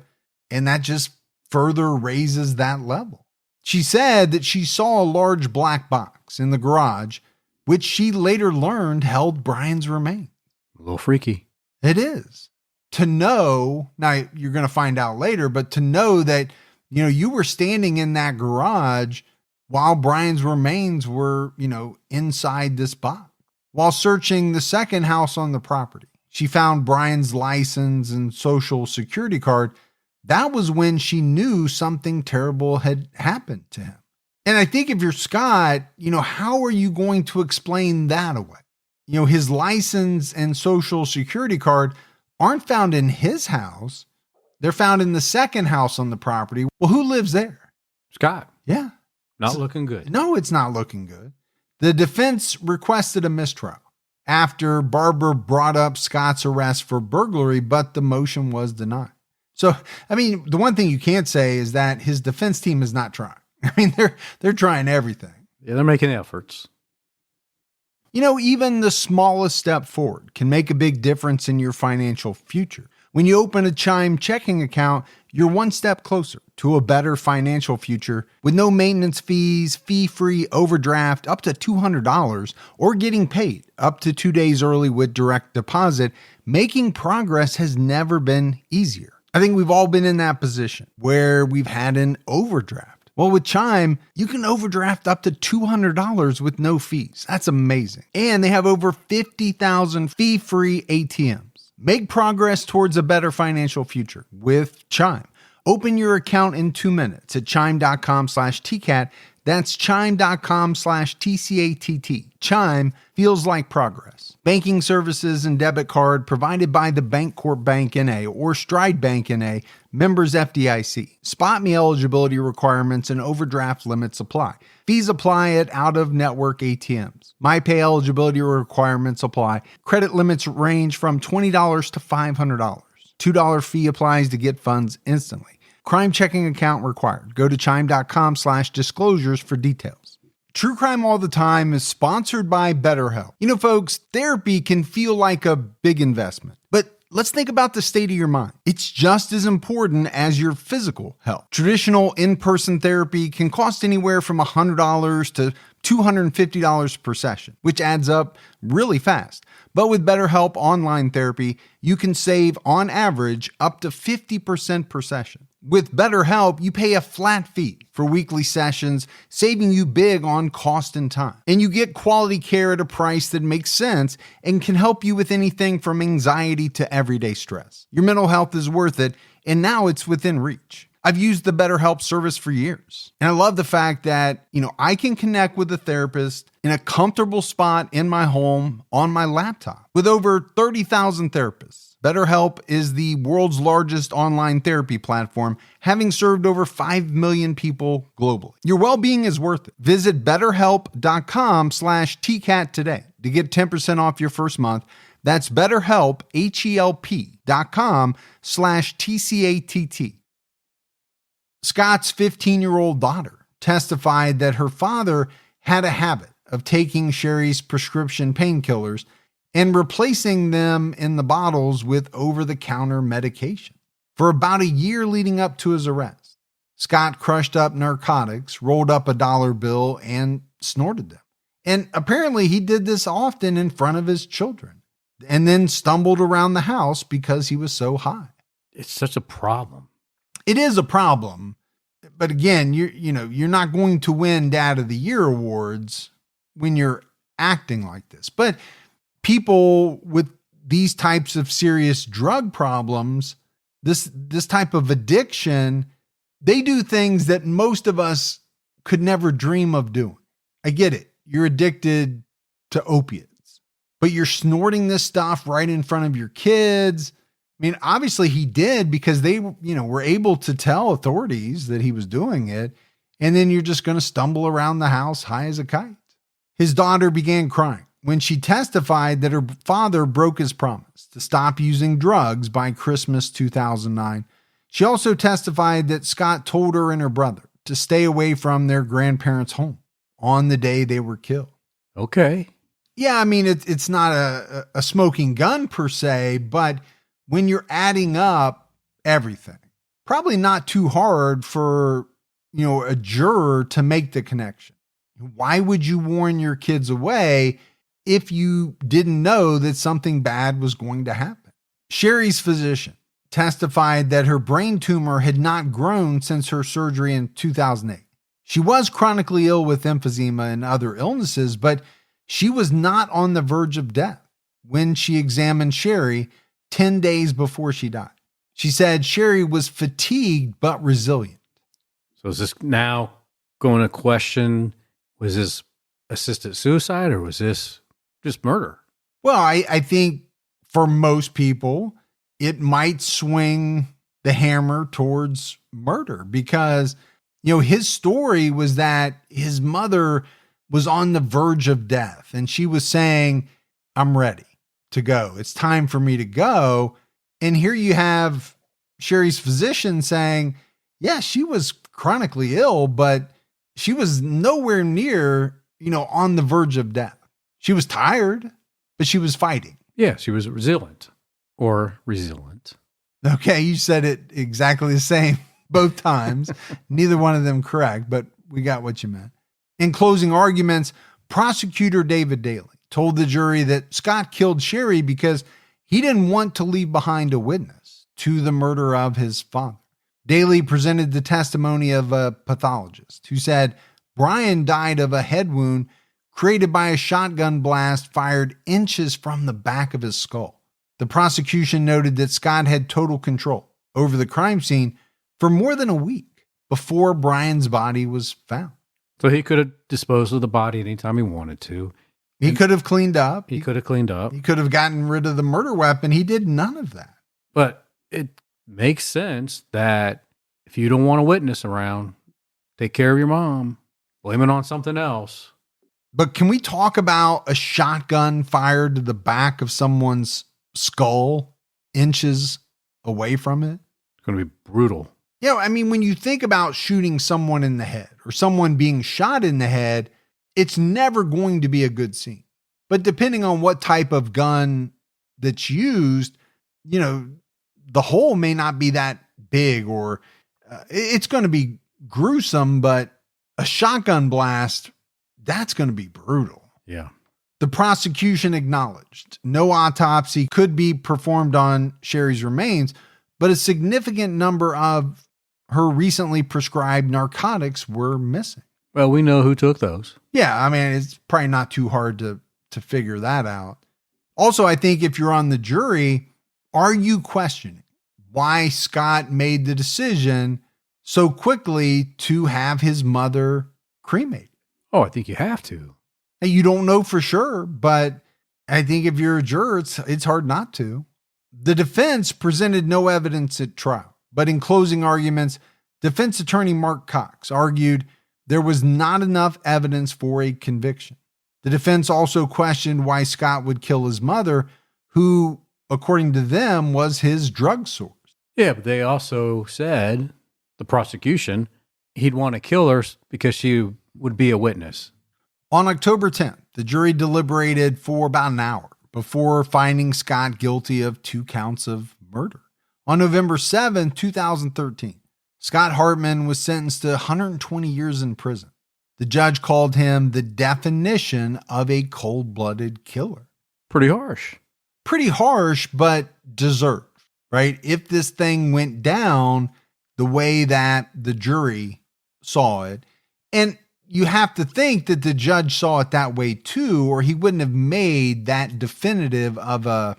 and that just further raises that level. She said that she saw a large black box in the garage, which she later learned held Brian's remains. A little freaky. It is. To know, now you're going to find out later, but to know that, you were standing in that garage while Brian's remains were, inside this box. While searching the second house on the property, she found Brian's license and social security card. That was when she knew something terrible had happened to him. And I think if you're Scott, how are you going to explain that away? His license and social security card aren't found in his house. They're found in the second house on the property. Well, who lives there? Scott. Yeah. Not looking good. No, it's not looking good. The defense requested a mistrial after Barbara brought up Scott's arrest for burglary, but the motion was denied. So, the one thing you can't say is that his defense team is not trying. They're trying everything. Yeah, they're making efforts. Even the smallest step forward can make a big difference in your financial future. When you open a Chime checking account, you're one step closer to a better financial future with no maintenance fees, fee-free overdraft up to $200, or getting paid up to 2 days early with direct deposit. Making progress has never been easier. I think we've all been in that position where we've had an overdraft. Well, with Chime, you can overdraft up to $200 with no fees. That's amazing. And they have over 50,000 fee-free ATMs. Make progress towards a better financial future with Chime. Open your account in 2 minutes at chime.com/TCAT. That's chime.com/TCATT. Chime feels like progress. Banking services and debit card provided by the Bancorp Bank N.A. or Stride Bank N.A., members FDIC. Spot me eligibility requirements and overdraft limits apply. Fees apply at out-of-network ATMs. MyPay eligibility requirements apply. Credit limits range from $20 to $500. $2 fee applies to get funds instantly. Crime checking account required. Go to chime.com/disclosures for details. True Crime All the Time is sponsored by BetterHelp. Folks, therapy can feel like a big investment, but let's think about the state of your mind. It's just as important as your physical health. Traditional in-person therapy can cost anywhere from $100 to $250 per session, which adds up really fast. But with BetterHelp Online Therapy, you can save, on average, up to 50% per session. With BetterHelp, you pay a flat fee for weekly sessions, saving you big on cost and time. And you get quality care at a price that makes sense and can help you with anything from anxiety to everyday stress. Your mental health is worth it, and now it's within reach. I've used the BetterHelp service for years, and I love the fact that, I can connect with a therapist in a comfortable spot in my home on my laptop. With over 30,000 therapists, BetterHelp is the world's largest online therapy platform, having served over 5 million people globally. Your well-being is worth it. Visit betterhelp.com/TCAT today to get 10% off your first month. That's BetterHelp, HELP.com/TCATT. Scott's 15-year-old daughter testified that her father had a habit of taking Sherry's prescription painkillers and replacing them in the bottles with over-the-counter medication. For about a year leading up to his arrest, Scott crushed up narcotics, rolled up a dollar bill, and snorted them. And apparently he did this often in front of his children, and then stumbled around the house because he was so high. It's such a problem. It is a problem, but again, you're not going to win Dad of the Year awards when you're acting like this. But people with these types of serious drug problems, this type of addiction, they do things that most of us could never dream of doing. I get it. You're addicted to opiates, but you're snorting this stuff right in front of your kids. I mean, obviously he did because they, were able to tell authorities that he was doing it. And then you're just going to stumble around the house high as a kite. His daughter began crying when she testified that her father broke his promise to stop using drugs by Christmas 2009. She also testified that Scott told her and her brother to stay away from their grandparents' home on the day they were killed. Okay. Yeah, I mean, it's not a smoking gun per se, but when you're adding up everything, probably not too hard for, a juror to make the connection. Why would you warn your kids away if you didn't know that something bad was going to happen? Sherry's physician testified that her brain tumor had not grown since her surgery in 2008. She was chronically ill with emphysema and other illnesses, but she was not on the verge of death when she examined Sherry 10 days before she died. She said Sherry was fatigued but resilient. So is this now going to question, was this assisted suicide or was this just murder? Well, I think for most people, it might swing the hammer towards murder because, his story was that his mother was on the verge of death and she was saying, I'm ready to go. It's time for me to go. And here you have Sherry's physician saying, yeah, she was chronically ill, but she was nowhere near, on the verge of death. She was tired, but she was fighting. Yeah, she was resilient or resilient. Okay, you said it exactly the same both times. Neither one of them correct, but we got what you meant. In closing arguments, prosecutor David Daly told the jury that Scott killed Sherry because he didn't want to leave behind a witness to the murder of his father. Daly presented the testimony of a pathologist who said Brian died of a head wound created by a shotgun blast fired inches from the back of his skull. The prosecution noted that Scott had total control over the crime scene for more than a week before Brian's body was found. So he could have disposed of the body anytime he wanted to. He could have cleaned up. He could have cleaned up. He could have gotten rid of the murder weapon. He did none of that. But it makes sense that if you don't want a witness around, take care of your mom, blame it on something else. But can we talk about a shotgun fired to the back of someone's skull inches away from it? It's going to be brutal. I mean, when you think about shooting someone in the head or someone being shot in the head, it's never going to be a good scene. But depending on what type of gun that's used, the hole may not be that big, or it's going to be gruesome, but a shotgun blast, that's going to be brutal. Yeah. The prosecution acknowledged no autopsy could be performed on Sherry's remains, but a significant number of her recently prescribed narcotics were missing. Well, we know who took those. Yeah, I mean, it's probably not too hard to figure that out. Also, I think if you're on the jury, are you questioning why Scott made the decision so quickly to have his mother cremated? Oh, I think you have to. And you don't know for sure, but I think if you're a juror, it's hard not to. The defense presented no evidence at trial, but in closing arguments, defense attorney Mark Cox argued there was not enough evidence for a conviction. The defense also questioned why Scott would kill his mother, who, according to them, was his drug source. Yeah, but they also said, the prosecution, he'd want to kill her because she would be a witness. On October 10th, the jury deliberated for about an hour before finding Scott guilty of 2 counts of murder. On November 7, 2013, Scott Hartman was sentenced to 120 years in prison. The judge called him the definition of a cold-blooded killer. Pretty harsh. Pretty harsh, but deserved, right? If this thing went down the way that the jury saw it, and you have to think that the judge saw it that way too, or he wouldn't have made that definitive of a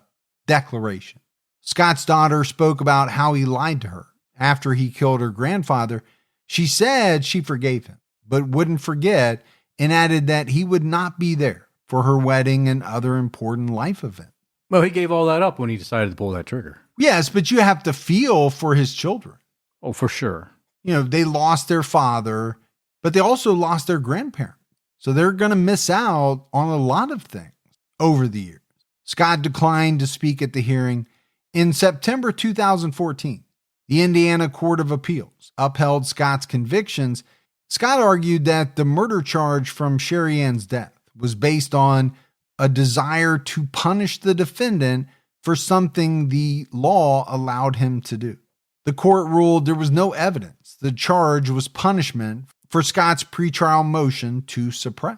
declaration. Scott's daughter spoke about how he lied to her after he killed her grandfather. She said she forgave him, but wouldn't forget, and added that he would not be there for her wedding and other important life events. Well, he gave all that up when he decided to pull that trigger. Yes, but you have to feel for his children. Oh, for sure. They lost their father, but they also lost their grandparents. So they're going to miss out on a lot of things over the years. Scott declined to speak at the hearing. In September 2014, the Indiana Court of Appeals upheld Scott's convictions. Scott argued that the murder charge from Sherry Ann's death was based on a desire to punish the defendant for something the law allowed him to do. The court ruled there was no evidence the charge was punishment for Scott's pretrial motion to suppress.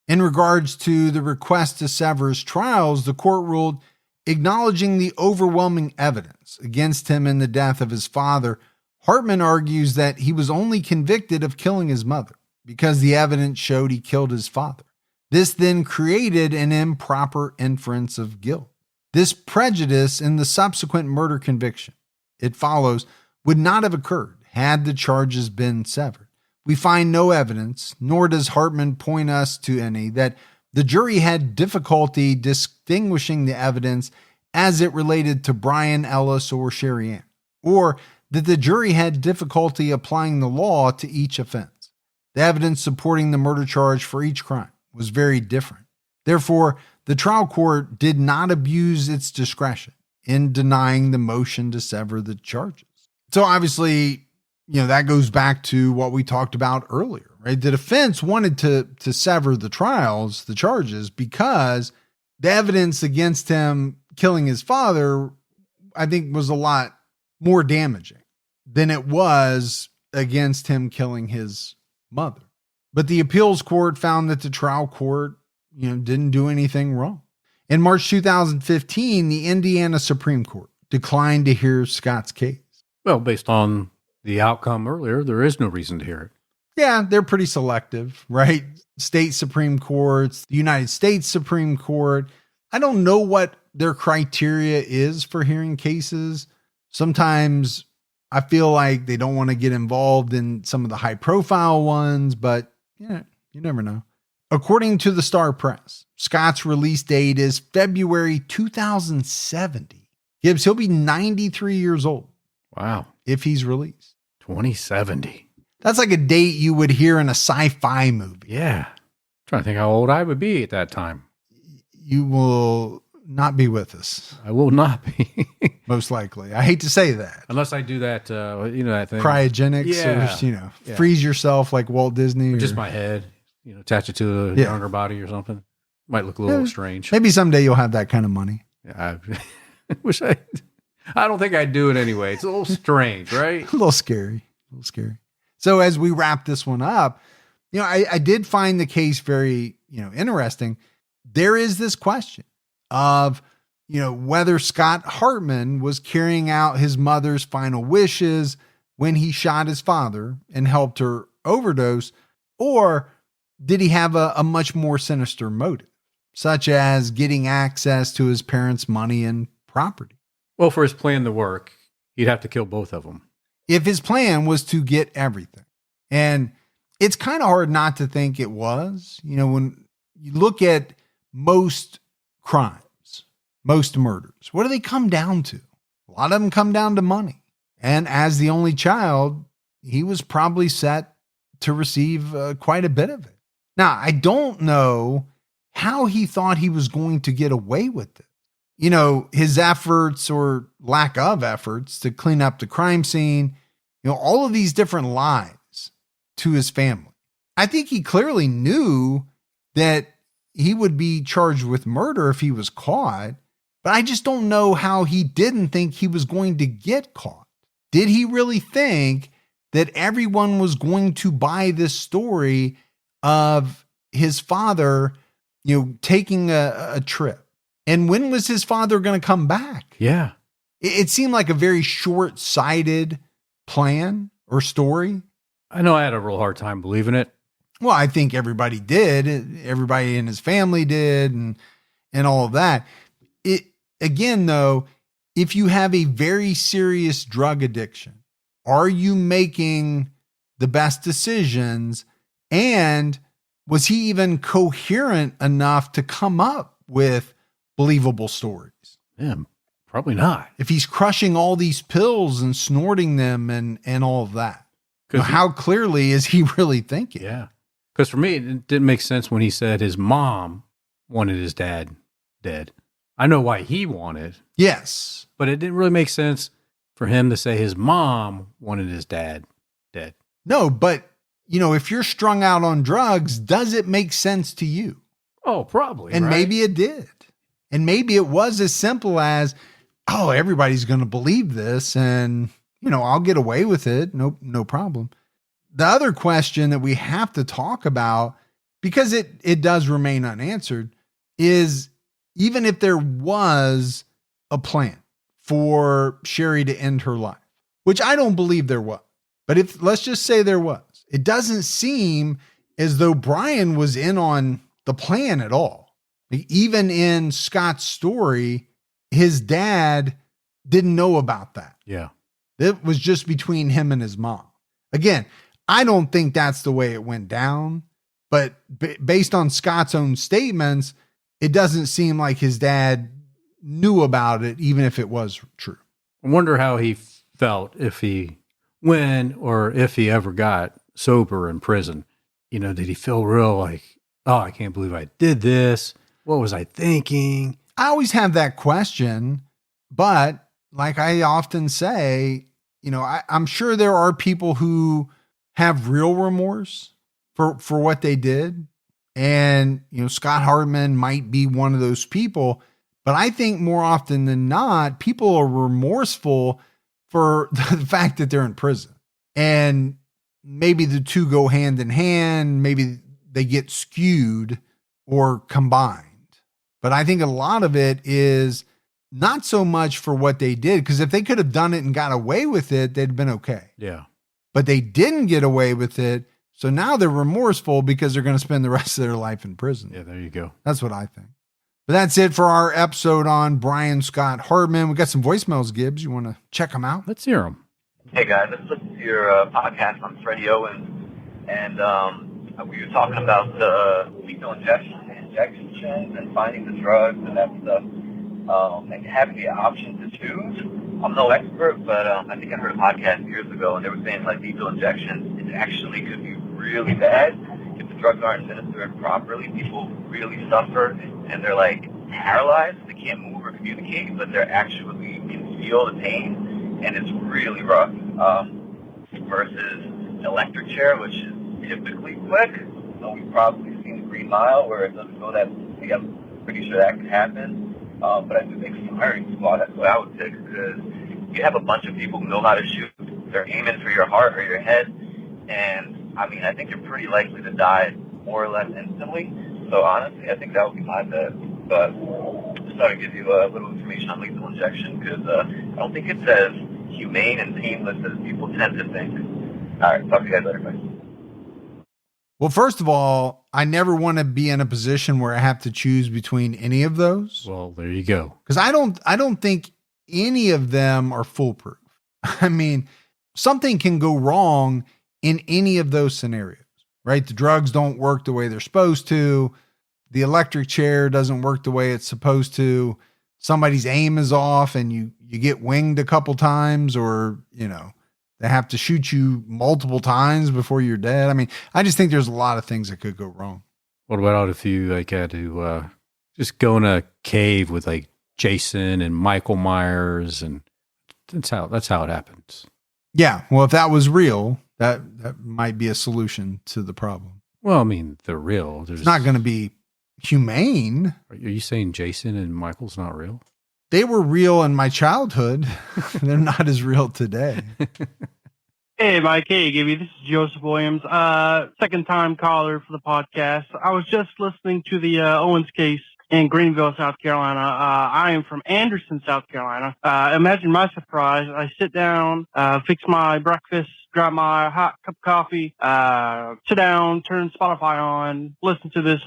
In regards to the request to sever his trials, the court ruled, acknowledging the overwhelming evidence against him in the death of his father, Hartman argues that he was only convicted of killing his mother because the evidence showed he killed his father. This then created an improper inference of guilt. This prejudice in the subsequent murder conviction, it follows, would not have occurred had the charges been severed. We find no evidence, nor does Hartman point us to any, that the jury had difficulty distinguishing the evidence as it related to Brian Ellis or Sherry Ann, or that the jury had difficulty applying the law to each offense. The evidence supporting the murder charge for each crime was very different. Therefore, the trial court did not abuse its discretion in denying the motion to sever the charges. So obviously, that goes back to what we talked about earlier, right? The defense wanted to sever the charges, because the evidence against him killing his father, I think, was a lot more damaging than it was against him killing his mother. But the appeals court found that the trial court, didn't do anything wrong. In March 2015, the Indiana Supreme Court declined to hear Scott's case. Well, based on the outcome earlier, there is no reason to hear it. Yeah, they're pretty selective, right? State Supreme Courts, the United States Supreme Court. I don't know what their criteria is for hearing cases. Sometimes I feel like they don't want to get involved in some of the high profile ones, but you never know. According to the Star Press, Scott's release date is February 2070. Gibbs, he'll be 93 years old. Wow. If he's released. 2070. That's like a date you would hear in a sci-fi movie. Yeah. I'm trying to think how old I would be at that time. You will not be with us. I will not be. Most likely. I hate to say that. Unless I do that, that thing. Cryogenics, or, freeze yourself like Walt Disney. Or just my head, attach it to a younger body or something. Might look a little strange. Maybe someday you'll have that kind of money. Yeah, I wish I I don't think I'd do it anyway. It's a little strange, right? A little scary. So as we wrap this one up, I did find the case very, interesting. There is this question of, whether Scott Hartman was carrying out his mother's final wishes when he shot his father and helped her overdose, or did he have a much more sinister motive, such as getting access to his parents' money and property? Well, for his plan to work, he'd have to kill both of them. If his plan was to get everything. And it's kind of hard not to think it was. When you look at most crimes, most murders, what do they come down to? A lot of them come down to money. And as the only child, he was probably set to receive quite a bit of it. Now, I don't know how he thought he was going to get away with it. His efforts or lack of efforts to clean up the crime scene, all of these different lies to his family. I think he clearly knew that he would be charged with murder if he was caught, but I just don't know how he didn't think he was going to get caught. Did he really think that everyone was going to buy this story of his father, taking a trip? And when was his father going to come back? Yeah. It seemed like a very short-sighted plan or story. I know I had a real hard time believing it. Well, I think everybody did. Everybody in his family did, and all of that. Again, though, if you have a very serious drug addiction, are you making the best decisions? And was he even coherent enough to come up with believable stories? Yeah, probably not. If he's crushing all these pills and snorting them and all of that, how clearly is he really thinking? Yeah. Because for me, it didn't make sense when he said his mom wanted his dad dead. I know why he wanted. Yes. But it didn't really make sense for him to say his mom wanted his dad dead. No, but, if you're strung out on drugs, does it make sense to you? Oh, probably. And right? maybe it did. And maybe it was as simple as, oh, everybody's going to believe this and, I'll get away with it. No problem. The other question that we have to talk about, because it does remain unanswered, is even if there was a plan for Sherry to end her life, which I don't believe there was, but let's just say there was, it doesn't seem as though Brian was in on the plan at all. Even in Scott's story, his dad didn't know about that. Yeah. It was just between him and his mom. Again, I don't think that's the way it went down, but based on Scott's own statements, it doesn't seem like his dad knew about it, even if it was true. I wonder how he felt if he ever got sober in prison. Did he feel real like, oh, I can't believe I did this? What was I thinking? I always have that question, but like I often say, I'm sure there are people who have real remorse for what they did. And, Scott Hartman might be one of those people, but I think more often than not, people are remorseful for the fact that they're in prison. And maybe the two go hand in hand. Maybe they get skewed or combined. But I think a lot of it is not so much for what they did, because if they could have done it and got away with it, they'd been okay. Yeah. But they didn't get away with it. So now they're remorseful because they're going to spend the rest of their life in prison. Yeah, there you go. That's what I think. But that's it for our episode on Brian Scott Hartman. We got some voicemails, Gibbs. You want to check them out? Let's hear them. Hey guys, I listened to your podcast on Freddie Owens, and we were talking about the lethal injection and finding the drugs and that stuff, and having the option to choose. I'm no expert, but I think I heard a podcast years ago, and they were saying like lethal injections, it actually could be really bad if the drugs aren't administered properly. People really suffer, and they're like paralyzed. They can't move or communicate, but they're actually can feel the pain, and it's really rough. Versus an electric chair, which is typically quick. So we've probably seen the Green Mile where it doesn't go that. I'm pretty sure that can happen. But I do think firing squad, that's what I would pick, because you have a bunch of people who know how to shoot. They're aiming for your heart or your head. And, I mean, I think you're pretty likely to die more or less instantly. So, honestly, I think that would be my bet. But just thought I'd give you a little information on lethal injection, because I don't think it's as humane and painless as people tend to think. All right, talk to you guys later. Bye. Well, first of all, I never want to be in a position where I have to choose between any of those. Well, there you go. Because I don't think any of them are foolproof. I mean, something can go wrong in any of those scenarios, right? The drugs don't work the way they're supposed to. The electric chair doesn't work the way it's supposed to. Somebody's aim is off and you get winged a couple times, or, they have to shoot you multiple times before you're dead. I mean, I just think there's a lot of things that could go wrong. What about if you had to just go in a cave with like Jason and Michael Myers, and that's how it happens. Yeah. Well, if that was real, that might be a solution to the problem. Well, I mean, they're real. It's not going to be humane. Are you saying Jason and Michael's not real? They were real in my childhood. They're not as real today. Hey, Mike. Hey, Gibby. This is Joseph Williams. Second time caller for the podcast. I was just listening to the Owens case in Greenville, South Carolina. I am from Anderson, South Carolina. Imagine my surprise. I sit down, fix my breakfast, grab my hot cup of coffee, sit down, turn Spotify on, listen to this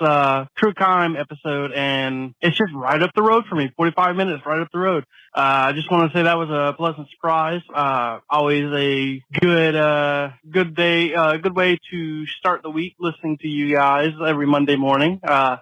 true crime episode, and it's just right up the road for me. 45 minutes right up the road. I just want to say that was a pleasant surprise. Always a good way to start the week listening to you guys every Monday morning.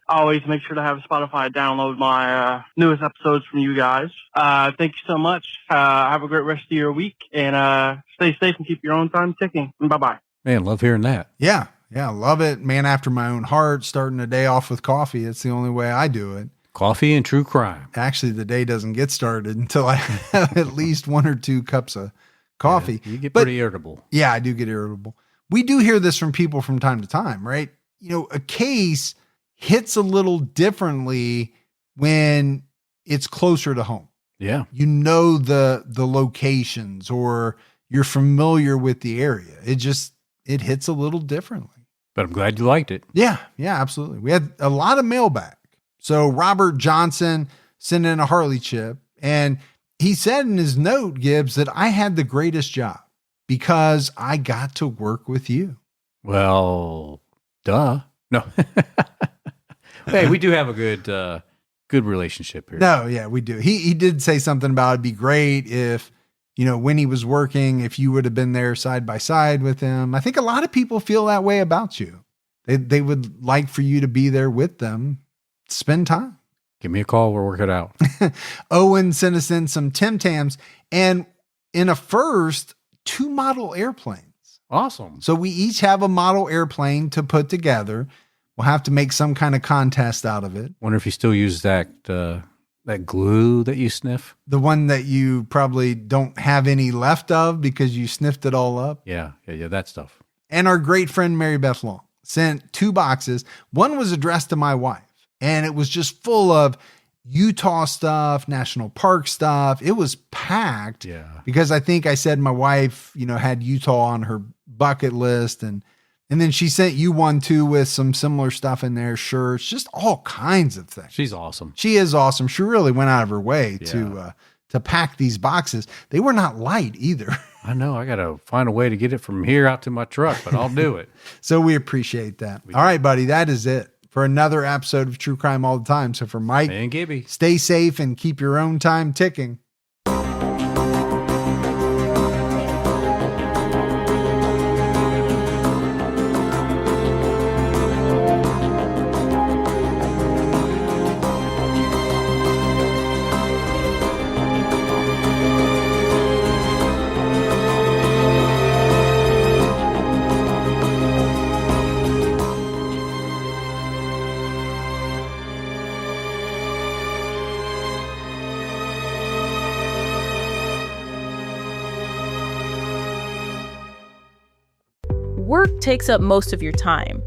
Always make sure to have Spotify download my newest episodes from you guys. Thank you so much. Have a great rest of your week, and stay safe and keep your own time ticking. Bye-bye. Man, love hearing that. Yeah. Love it. Man after my own heart, starting a day off with coffee. It's the only way I do it. Coffee and true crime. Actually, the day doesn't get started until I have at least 1 or 2 cups of coffee. Yeah, you get pretty irritable. Yeah, I do get irritable. We do hear this from people from time to time, right? A case hits a little differently when it's closer to home. Yeah. The locations, or you're familiar with the area. It hits a little differently. But I'm glad you liked it. Yeah, absolutely. We had a lot of mailback. So Robert Johnson sent in a Harley chip, and he said in his note, Gibbs, that I had the greatest job because I got to work with you. Well, duh. No. Hey, we do have a good relationship here. No, yeah, we do. He did say something about it'd be great if, when he was working, if you would have been there side by side with him. I think a lot of people feel that way about you. They would like for you to be there with them. Spend time. Give me a call. We'll work it out. Owen sent us in some Tim Tams, and in a first, 2 model airplanes. Awesome. So we each have a model airplane to put together. We'll have to make some kind of contest out of it. Wonder if you still use that glue that you sniff. The one that you probably don't have any left of because you sniffed it all up. Yeah, that stuff. And our great friend Mary Beth Long sent 2 boxes. One was addressed to my wife, and it was just full of Utah stuff, national park stuff. It was packed. Yeah. Because I think I said my wife, had Utah on her bucket list, and then she sent you one too with some similar stuff in there, shirts, just all kinds of things. She's awesome. She is awesome. She really went out of her way to pack these boxes. They were not light either. I know. I got to find a way to get it from here out to my truck, but I'll do it. So we appreciate that. All right, buddy. That is it for another episode of True Crime All the Time. So for Mike and Gibby, stay safe and keep your own time ticking. Work takes up most of your time.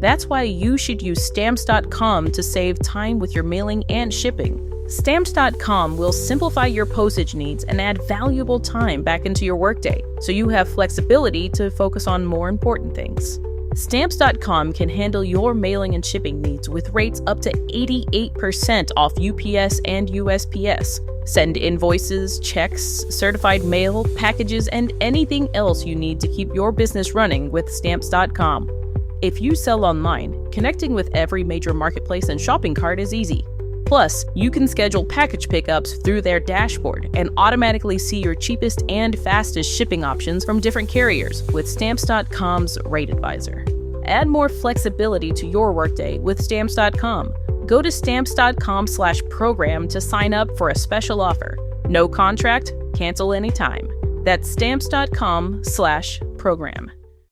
That's why you should use Stamps.com to save time with your mailing and shipping. Stamps.com will simplify your postage needs and add valuable time back into your workday, so you have flexibility to focus on more important things. Stamps.com can handle your mailing and shipping needs with rates up to 88% off UPS and USPS. Send invoices, checks, certified mail, packages, and anything else you need to keep your business running with Stamps.com. If you sell online, connecting with every major marketplace and shopping cart is easy. Plus, you can schedule package pickups through their dashboard and automatically see your cheapest and fastest shipping options from different carriers with Stamps.com's Rate Advisor. Add more flexibility to your workday with Stamps.com. Go to Stamps.com/program to sign up for a special offer. No contract, cancel anytime. That's Stamps.com/program.